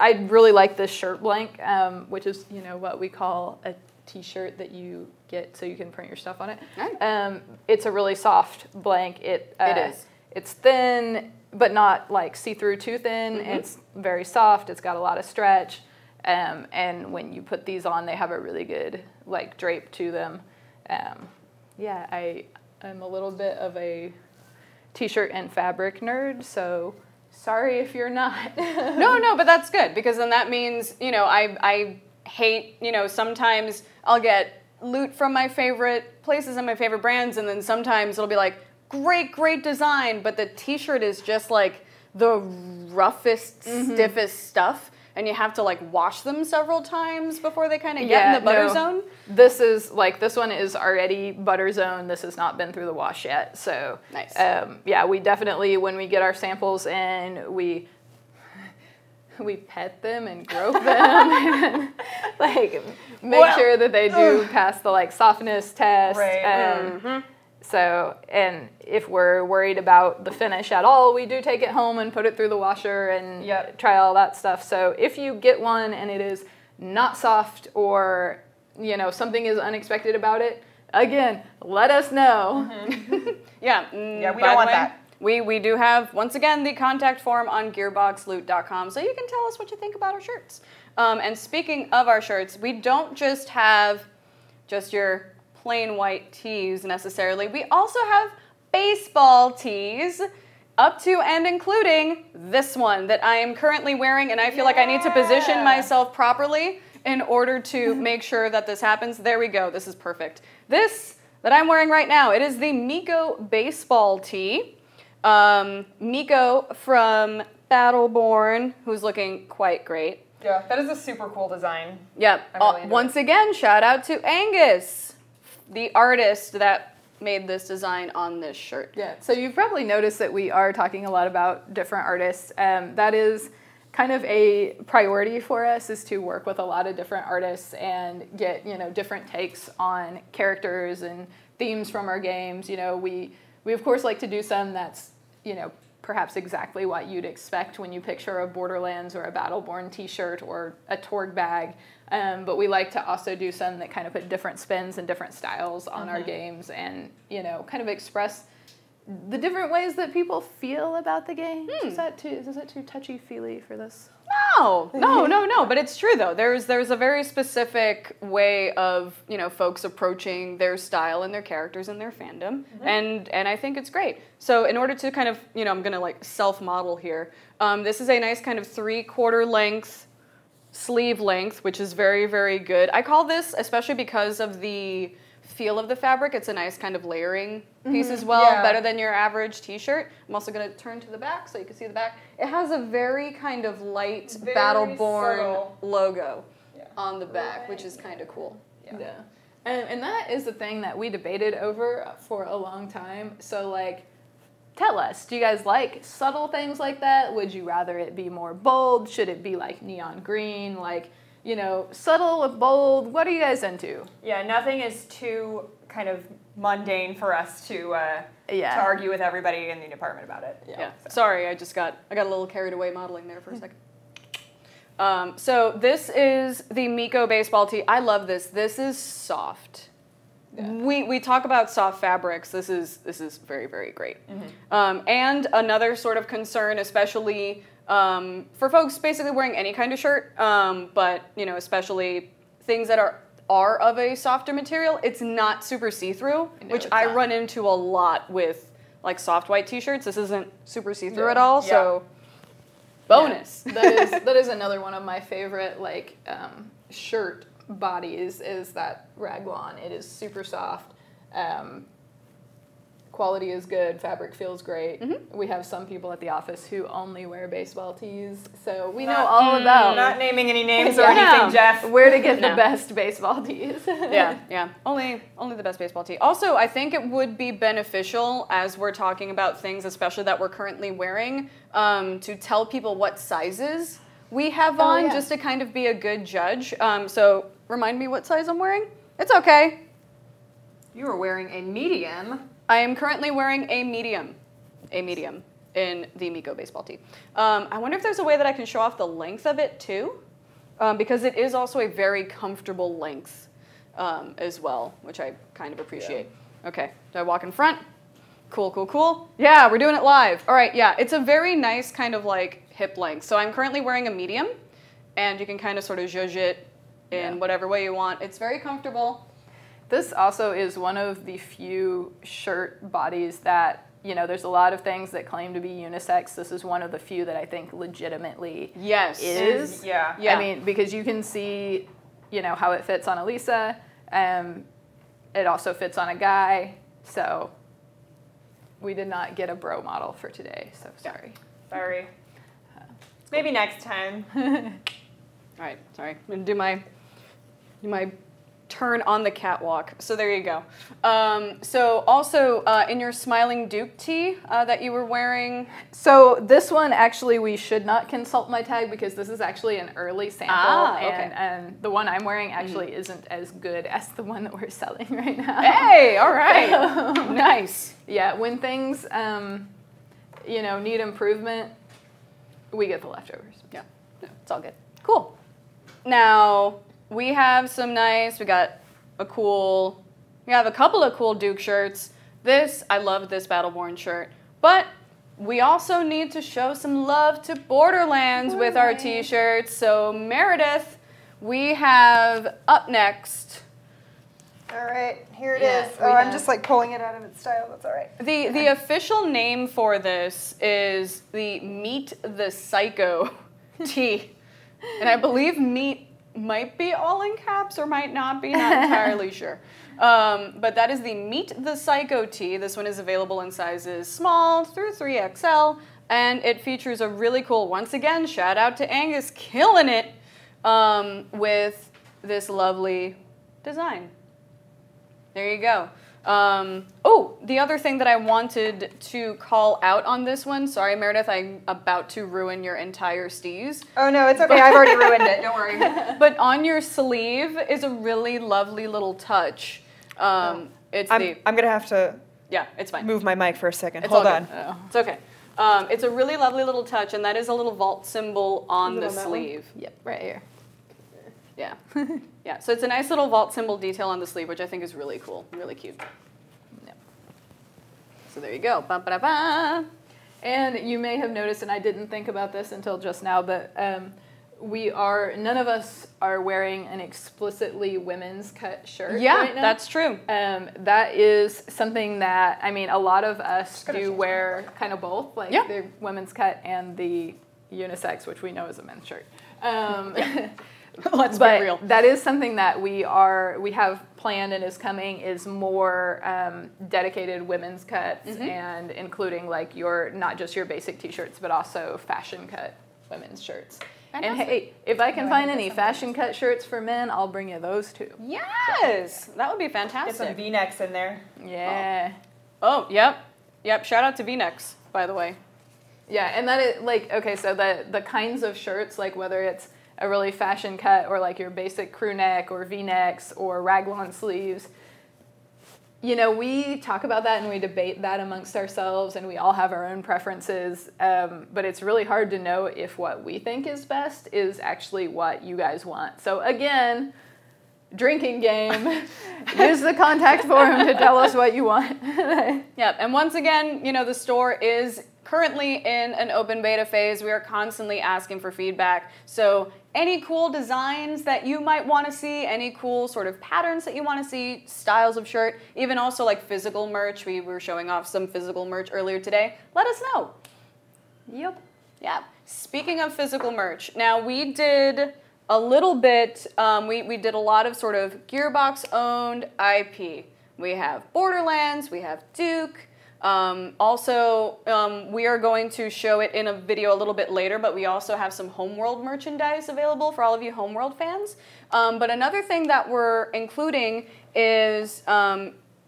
B: I really like this shirt blank, which is, you know, what we call a t-shirt that you get so you can print your stuff on it.
A: Nice.
B: It's a really soft blank. It
A: is.
B: It's thin, but not like see-through too thin.
A: Mm-hmm.
B: It's very soft. It's got a lot of stretch. And when you put these on, they have a really good like drape to them. Yeah, I'm a little bit of a t-shirt and fabric nerd, so sorry if you're not.
A: No, but that's good, because then that means, you know, I hate, you know, sometimes I'll get loot from my favorite places and my favorite brands, and then sometimes it'll be like, great design, but the t-shirt is just like the roughest, stiffest stuff, and you have to like wash them several times before they kind of get in the butter zone.
B: this is like, this one is already butter zone. This has not been through the wash yet. So
A: nice.
B: Yeah, we definitely, when we get our samples in, we pet them and grope them and like make sure that they do pass the like softness test.
C: Right.
B: So, and if we're worried about the finish at all, we do take it home and put it through the washer and try all that stuff. So if you get one and it is not soft, or, you know, something is unexpected about it, again, let us know.
C: Yeah, we don't want that.
A: We do have, once again, the contact form on gearboxloot.com, so you can tell us what you think about our shirts. And speaking of our shirts, we don't just have just your plain white tees necessarily. We also have baseball tees, up to and including this one that I am currently wearing, and I feel like I need to position myself properly in order to make sure that this happens. There we go. This is perfect. This that I'm wearing right now, it is the Miko baseball tee. Miko from Battleborn, who's looking quite great.
C: Yeah, that is a super cool design.
A: Yep.
C: Really
A: Once again, shout out to Angus, the artist that made this design on this shirt.
B: Yeah, so you've probably noticed that we are talking a lot about different artists. That is kind of a priority for us, is to work with a lot of different artists and get, you know, different takes on characters and themes from our games. You know, we of course like to do some that's, you know, perhaps exactly what you'd expect when you picture a Borderlands or a Battleborn t-shirt or a Torgue bag. But we like to also do some that kind of put different spins and different styles on our games, and, you know, kind of express the different ways that people feel about the game. Is that too touchy-feely for this?
A: No, but it's true though. There's a very specific way of, you know, folks approaching their style and their characters and their fandom, and I think it's great. So in order to kind of, you know, I'm gonna like self-model here. This is a nice kind of 3/4 length sleeve length, which is very, very good. I call this, especially because of the feel of the fabric, it's a nice kind of layering piece as well, better than your average t-shirt. I'm also going to turn to the back so you can see the back. It has a very kind of light Battleborn logo on the back, which is kind of cool.
B: Yeah. And that is the thing that we debated over for a long time. So, like, tell us, do you guys like subtle things like that? Would you rather it be more bold? Should it be like neon green? Like, you know, subtle with bold. What are you guys into?
C: Yeah, nothing is too kind of mundane for us to argue with everybody in the department about it.
A: Yeah. Sorry, I got a little carried away modeling there for a second. So this is the Miko baseball tee. I love this. This is soft. Yeah. We talk about soft fabrics. This is very, very great. And another sort of concern, especially for folks basically wearing any kind of shirt, but, you know, especially things that are of a softer material, it's not super see-through, which I run into a lot with like soft white t-shirts. This isn't super see-through at all, so bonus.
B: Yeah. That is another one of my favorite like shirt bodies, is that raglan. It is super soft. Quality is good. Fabric feels great. We have some people at the office who only wear baseball tees, so we know all about.
C: Not naming any names or anything, Jeff.
B: Where to get the best baseball tees.
A: Yeah. Only the best baseball tee. Also, I think it would be beneficial, as we're talking about things, especially that we're currently wearing, to tell people what sizes we have on, just to kind of be a good judge. So remind me what size I'm wearing. It's okay.
C: You are wearing a medium.
A: I am currently wearing a medium in the Miko baseball tee. I wonder if there's a way that I can show off the length of it too, because it is also a very comfortable length as well, which I kind of appreciate. Okay, do I walk in front? Cool. Yeah, we're doing it live. All right, yeah, it's a very nice kind of like hip length. So I'm currently wearing a medium, and you can kind of sort of zhuzh it in whatever way you want. It's very comfortable.
B: This also is one of the few shirt bodies that, you know, there's a lot of things that claim to be unisex. This is one of the few that I think legitimately is.
C: Yeah.
B: I mean, because you can see, you know, how it fits on Elisa. It also fits on a guy. So we did not get a bro model for today, so sorry.
C: Sorry. Maybe next time.
A: All right, sorry. I'm going to do my turn on the catwalk. So there you go. So also in your Smiling Duke tee that you were wearing.
B: So this one, actually, we should not consult my tag because this is actually an early sample.
A: Okay.
B: And the one I'm wearing actually isn't as good as the one that we're selling right now.
A: Hey, all right. Nice.
B: Yeah, when things, you know, need improvement, we get the leftovers.
A: Yeah, it's all good. Cool. Now, we have some nice, we have a couple of cool Duke shirts. I love this Battleborn shirt. But we also need to show some love to Borderlands with our t-shirts. So Meredith, we have up next.
C: All right, here it is. Oh, I'm just like pulling it out of its style. That's all right.
A: The official name for this is the Meet the Psycho tee. And I believe meet might be all in caps or might not be, not entirely sure. But that is the Meet the Psycho tee. This one is available in sizes small through 3XL, and it features a really cool, once again, shout out to Angus, killing it with this lovely design. There you go. Oh, the other thing that I wanted to call out on this one, sorry Meredith, I'm about to ruin your entire steez.
C: Oh no, it's okay, I've already ruined it, don't worry.
A: But on your sleeve is a really lovely little touch. I'm
C: gonna have to
A: it's fine.
C: move my mic for a second.
A: It's
C: Hold
A: all
C: on.
A: good. It's okay. It's a really lovely little touch, and that is a little vault symbol on the sleeve.
B: Yep, right here.
A: Yeah. Yeah, so it's a nice little vault symbol detail on the sleeve, which I think is really cool, really cute.
B: Yep.
A: So there you go. Ba-ba-da-ba.
B: And you may have noticed, and I didn't think about this until just now, but none of us are wearing an explicitly women's cut shirt right now.
A: That's true.
B: That is something that, I mean, a lot of us do wear kind of both, like the women's cut and the unisex, which we know is a men's shirt.
A: Let's be real.
B: That is something that we have planned and is coming, is more dedicated women's cuts, and including like not just your basic t-shirts, but also fashion cut women's shirts. Fantastic. And hey, if I can find any fashion cut shirts for men, I'll bring you those too.
A: Yes, that would be fantastic.
C: Get some V-necks in there.
B: Yeah.
A: Oh, yep. Shout out to V-necks, by the way.
B: Yeah, and that is like, okay, so the kinds of shirts, like whether it's a really fashion cut or like your basic crew neck or V-necks or raglan sleeves, you know, we talk about that and we debate that amongst ourselves, and we all have our own preferences, but it's really hard to know if what we think is best is actually what you guys want. So again, drinking game, use the contact form to tell us what you want.
A: Yep, and once again, you know, the store is currently in an open beta phase. We are constantly asking for feedback. So any cool designs that you might want to see, any cool sort of patterns that you want to see, styles of shirt, even also like physical merch. We were showing off some physical merch earlier today. Let us know.
B: Yep.
A: Yeah. Speaking of physical merch, now we did a little bit, we did a lot of sort of Gearbox owned IP. We have Borderlands, we have Duke. We are going to show it in a video a little bit later, but we also have some Homeworld merchandise available for all of you Homeworld fans. But another thing that we're including is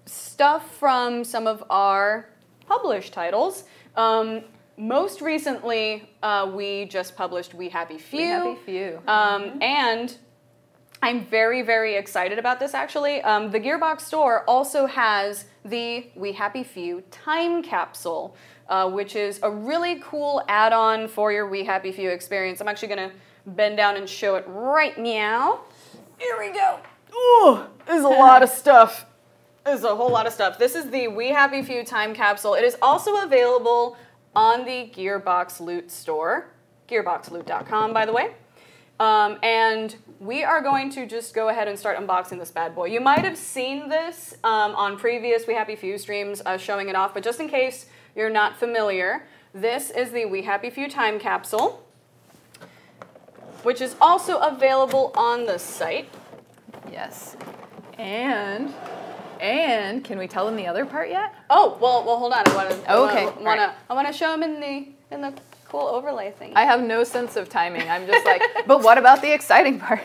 A: stuff from some of our published titles. Most recently, we just published We Happy Few.
B: We Happy Few.
A: And I'm very, very excited about this, actually. The Gearbox store also has the We Happy Few time capsule, which is a really cool add-on for your We Happy Few experience. I'm actually going to bend down and show it right now. Here we go. Ooh, there's a lot of stuff. There's a whole lot of stuff. This is the We Happy Few time capsule. It is also available on the Gearbox Loot store, gearboxloot.com, by the way. And we are going to just go ahead and start unboxing this bad boy. You might have seen this on previous We Happy Few streams showing it off, but just in case you're not familiar, this is the We Happy Few time capsule, which is also available on the site.
B: Yes. And can we tell them the other part yet?
A: Oh, well, hold on. I want to show them in the cool overlay thing.
B: I have no sense of timing. I'm just like, but what about the exciting part?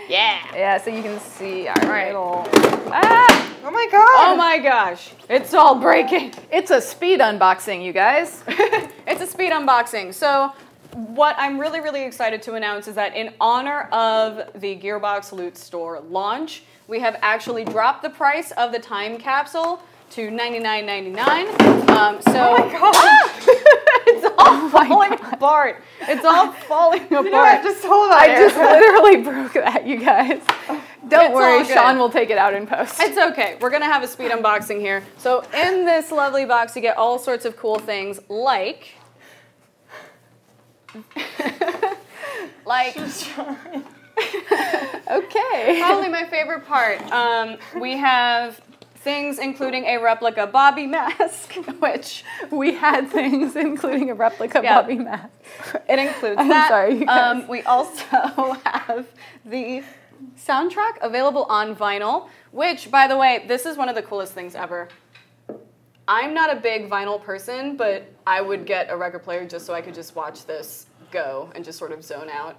A: Yeah.
B: Yeah, so you can see our
A: right.
B: little... Ah!
C: Oh my god!
A: Oh my gosh. It's all breaking.
B: It's a speed unboxing, you guys.
A: It's a speed unboxing. So what I'm really, really excited to announce is that in honor of the Gearbox Loot Store launch, we have actually dropped the price of the time capsule to $99.99. So
C: Oh my god!
A: it's all falling apart. It's all falling apart.
C: You know what? Just hold on.
B: I just literally broke that, you guys. Don't
A: It's
B: worry,
A: all good.
B: Sean will take it out in post.
A: It's okay. We're gonna have a speed unboxing here. So in this lovely box, you get all sorts of cool things like,
B: Okay.
A: probably my favorite part. We have things including a replica Bobby mask, which
B: We had things including a replica
A: Yeah.
B: Bobby mask.
A: it includes
B: I'm
A: that.
B: sorry, you guys.
A: We also have the soundtrack available on vinyl, which, by the way, this is one of the coolest things ever. I'm not a big vinyl person, but I would get a record player just so I could just watch this go and just sort of zone out.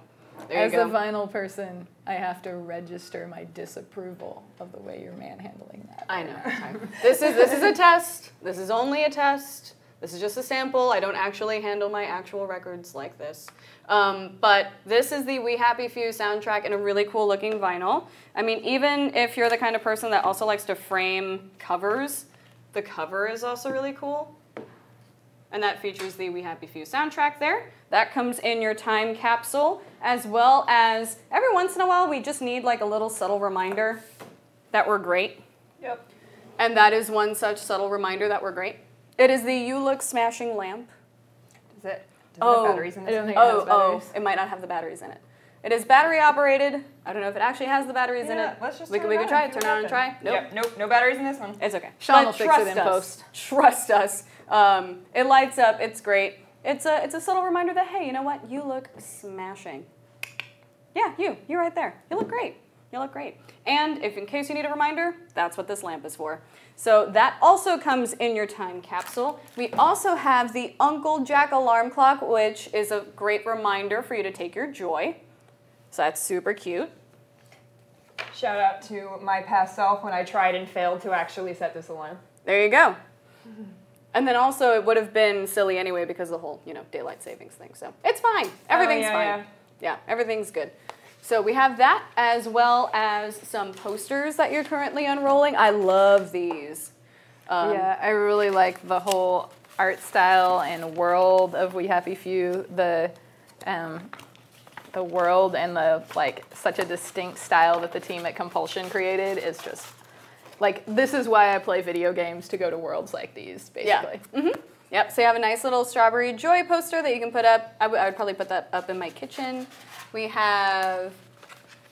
A: There
B: As
A: you
B: a
A: go.
B: vinyl person, I have to register my disapproval of the way you're manhandling that.
A: I know. Sorry. This is a test. This is only a test. This is just a sample. I don't actually handle my actual records like this. But this is the We Happy Few soundtrack in a really cool looking vinyl. I mean, even if you're the kind of person that also likes to frame covers, the cover is also really cool. And that features the We Happy Few soundtrack there. That comes in your time capsule, as well as every once in a while we just need like a little subtle reminder that we're great.
C: Yep.
A: And that is one such subtle reminder that we're great. It is the You Look Smashing lamp.
C: Does it have batteries in this?
B: I don't think it
A: Oh,
B: has batteries.
A: it might not have the batteries in it. It is battery operated. I don't know if it actually has the batteries in
C: Yeah,
A: it.
C: let's just
A: we
C: turn
A: could
C: it on
A: try
C: and
A: it.
C: see
A: Turn it
C: what
A: on and
C: happens.
A: try. Nope.
C: Yep. Nope. No batteries in this one.
A: It's okay.
B: Sean
A: But
B: will fix
A: trust
B: it in
A: us.
B: post.
A: Trust us. It lights up. It's great. It's a subtle reminder that, hey, you know what? You look smashing. Yeah, you're right there. You look great. You look great. And if in case you need a reminder, that's what this lamp is for. So that also comes in your time capsule. We also have the Uncle Jack alarm clock, which is a great reminder for you to take your joy. So that's super cute.
C: Shout out to my past self when I tried and failed to actually set this alarm.
A: There you go. And then also it would have been silly anyway because of the whole, daylight savings thing. So it's fine. Everything's fine. Yeah, everything's good. So we have that as well as some posters that you're currently unrolling. I love these.
B: Yeah, I really like the whole art style and world of We Happy Few. The world and the such a distinct style that the team at Compulsion created is just this is why I play video games, to go to worlds like these, basically.
A: Yeah. Mm-hmm. Yep. So you have a nice little Strawberry Joy poster that you can put up. I would probably put that up in my kitchen. We have,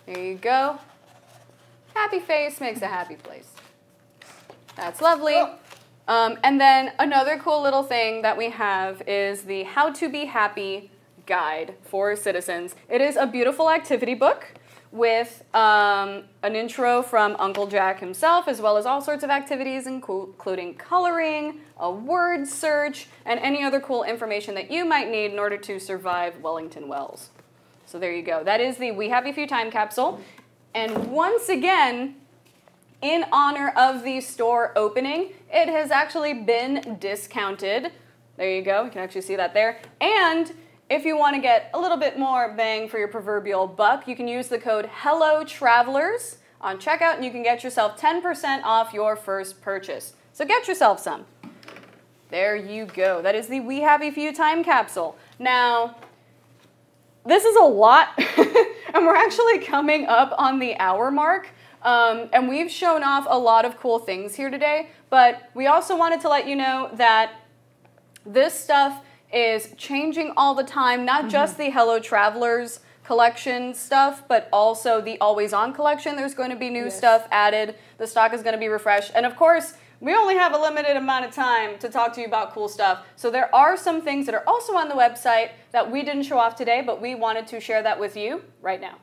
A: there you go. Happy face makes a happy place. That's lovely.
C: Oh.
A: And then another cool little thing that we have is the How to Be Happy guide for citizens. It is a beautiful activity book with an intro from Uncle Jack himself, as well as all sorts of activities, including coloring, a word search, and any other cool information that you might need in order to survive Wellington Wells. So there you go. That is the We Happy Few time capsule. And once again, in honor of the store opening, it has actually been discounted. There you go. You can actually see that there. And if you want to get a little bit more bang for your proverbial buck, you can use the code HELLOTRAVELERS on checkout, and you can get yourself 10% off your first purchase. So get yourself some. There you go. That is the We Happy Few time capsule. Now, this is a lot, and we're actually coming up on the hour mark, and we've shown off a lot of cool things here today, but we also wanted to let you know that this stuff is changing all the time, not just the Hello Travelers collection stuff, but also the Always On collection. There's going to be new stuff added. The stock is going to be refreshed. And of course, we only have a limited amount of time to talk to you about cool stuff. So there are some things that are also on the website that we didn't show off today, but we wanted to share that with you right now.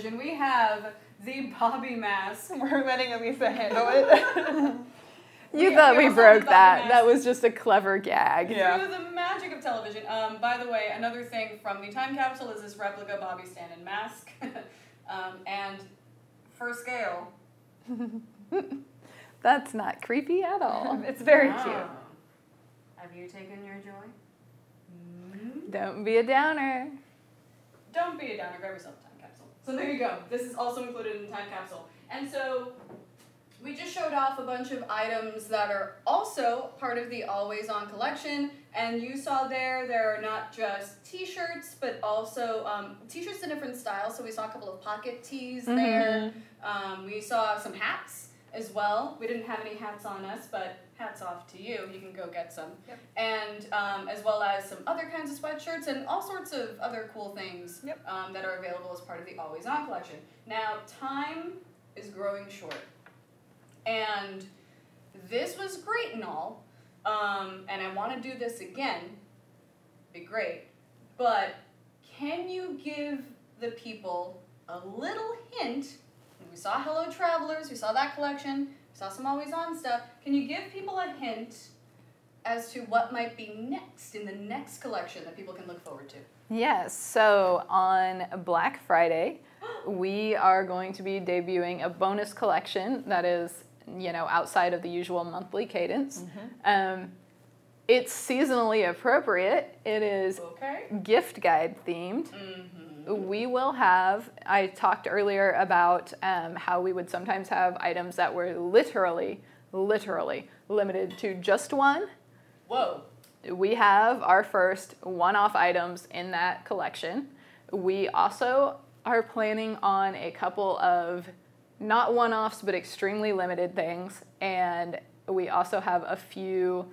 A: television, we have the Bobby mask.
C: We're letting Elisa handle it.
B: You thought we
A: also
B: broke
A: have the
B: that.
A: Bobby
B: That
A: mask.
B: was just a clever gag.
C: Yeah.
A: Through the magic of television. By the way, another thing from the time capsule is this replica Bobby stand-in mask. And for scale.
B: That's not creepy at all.
C: It's very
A: Wow.
C: cute.
A: Have you taken your joy?
B: Don't be a downer.
A: Don't be a downer, grab yourself a time capsule. So there you go. This is also included in the time capsule. And so we just showed off a bunch of items that are also part of the Always On collection. And you saw there are not just t-shirts, but also t-shirts in different styles. So we saw a couple of pocket tees there. We saw some hats as well. We didn't have any hats on us, but hats off to you. You can go get some.
C: Yep.
A: And as well as some other kinds of sweatshirts and all sorts of other cool things
C: Yep.
A: that are available as part of the Always On collection. Now, time is growing short. And this was great and all, and I want to do this again. Be great. But can you give the people a little hint? We saw Hello Travelers, we saw that collection, we saw some Always On stuff. Can you give people a hint as to what might be next in the next collection that people can look forward to?
B: Yes, so on Black Friday, we are going to be debuting a bonus collection that is, outside of the usual monthly cadence. It's seasonally appropriate. It is gift guide themed. We will have, I talked earlier about how we would sometimes have items that were literally limited to just one.
A: Whoa.
B: We have our first one-off items in that collection. We also are planning on a couple of not one-offs, but extremely limited things. And we also have a few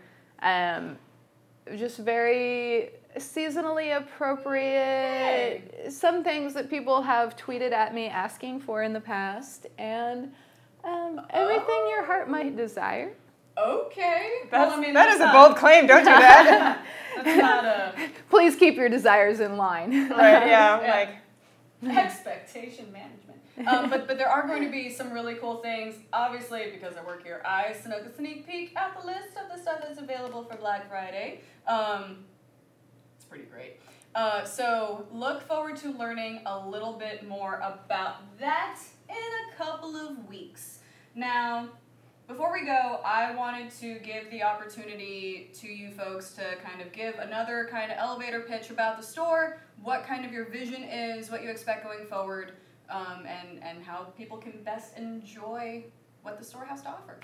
B: just very seasonally appropriate, some things that people have tweeted at me asking for in the past, and everything your heart might desire.
A: Okay.
C: That is a bold claim. Don't do that.
A: That's not a
B: Please keep your desires in line.
C: Right? Yeah.
A: expectation management. But there are going to be some really cool things. Obviously, because I work here, I snuck a sneak peek at the list of the stuff that's available for Black Friday. It's pretty great. So look forward to learning a little bit more about that in a couple of weeks. Now, before we go, I wanted to give the opportunity to you folks to kind of give another kind of elevator pitch about the store, what kind of your vision is, what you expect going forward, and how people can best enjoy what the store has to offer.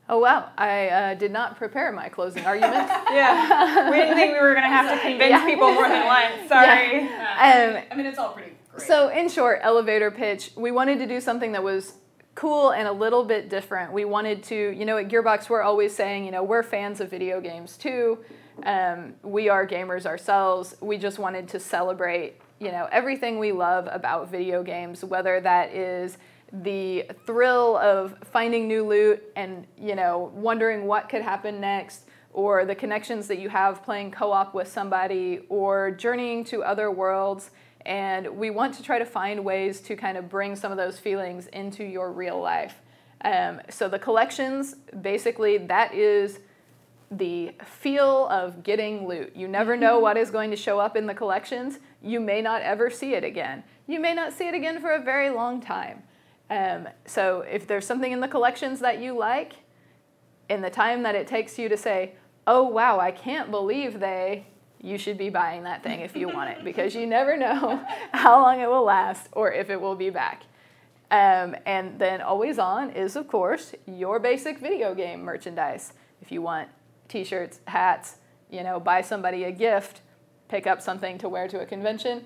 B: Oh, wow. I did not prepare my closing argument.
C: Yeah. We didn't think we were going to have to convince people more than once. Sorry.
A: I mean, it's all pretty great.
B: So, in short, elevator pitch, we wanted to do something that was cool and a little bit different. We wanted to, at Gearbox, we're always saying, we're fans of video games too. We are gamers ourselves. We just wanted to celebrate, everything we love about video games, whether that is the thrill of finding new loot and, wondering what could happen next, or the connections that you have playing co-op with somebody, or journeying to other worlds. And we want to try to find ways to kind of bring some of those feelings into your real life. So the collections, basically, that is the feel of getting loot. You never know what is going to show up in the collections. You may not ever see it again. You may not see it again for a very long time. So if there's something in the collections that you like, in the time that it takes you to say, oh, wow, I can't believe you should be buying that thing if you want it, because you never know how long it will last or if it will be back. And then Always On is, of course, your basic video game merchandise. If you want t-shirts, hats, buy somebody a gift, pick up something to wear to a convention,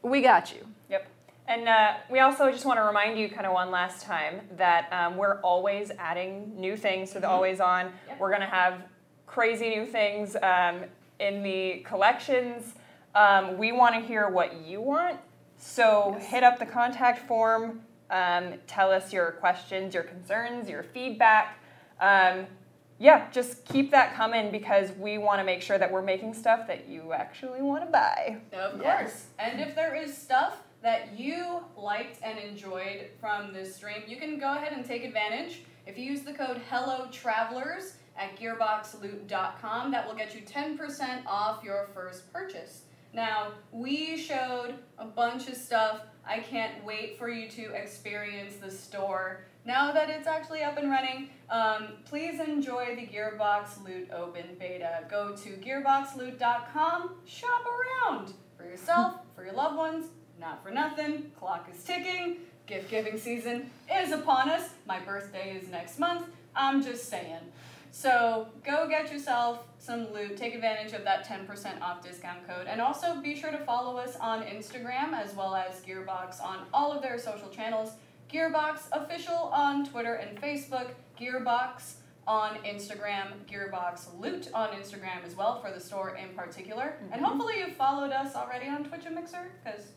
B: we got you.
C: Yep. And we also just want to remind you kind of one last time that we're always adding new things to the Always On. Yep. We're going to have crazy new things in the collections. We want to hear what you want, so hit up the contact form, tell us your questions, your concerns, your feedback. Just keep that coming, because we want to make sure that we're making stuff that you actually want to buy.
A: Of course. And if there is stuff that you liked and enjoyed from this stream, you can go ahead and take advantage. If you use the code HelloTravelers at gearboxloot.com, that will get you 10% off your first purchase. Now, we showed a bunch of stuff. I can't wait for you to experience the store. Now that it's actually up and running, please enjoy the Gearbox Loot Open Beta. Go to gearboxloot.com, shop around for yourself, for your loved ones, not for nothing. Clock is ticking. Gift giving season is upon us. My birthday is next month. I'm just saying. So go get yourself some loot. Take advantage of that 10% off discount code. And also be sure to follow us on Instagram as well as Gearbox on all of their social channels. Gearbox Official on Twitter and Facebook. Gearbox on Instagram. Gearbox Loot on Instagram as well for the store in particular. Mm-hmm. And hopefully you've followed us already on Twitch and Mixer because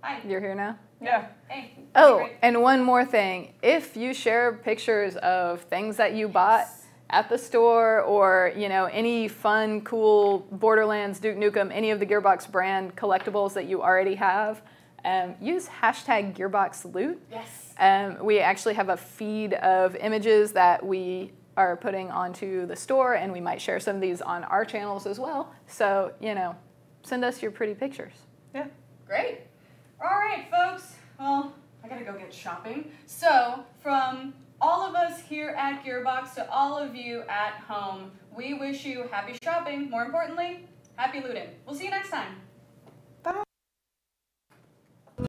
A: hi.
B: You're here now?
C: Yeah.
A: Hey.
B: Oh, and one more thing. If you share pictures of things that you bought at the store or, you know, any fun, cool Borderlands, Duke Nukem, any of the Gearbox brand collectibles that you already have, use hashtag GearboxLoot.
A: Yes.
B: We actually have a feed of images that we are putting onto the store, and we might share some of these on our channels as well. So, you know, send us your pretty pictures.
C: Yeah.
A: Great. All right, folks. Well, I gotta go get shopping. So, from all of us here at Gearbox to all of you at home, we wish you happy shopping. More importantly, happy looting. We'll see you next time.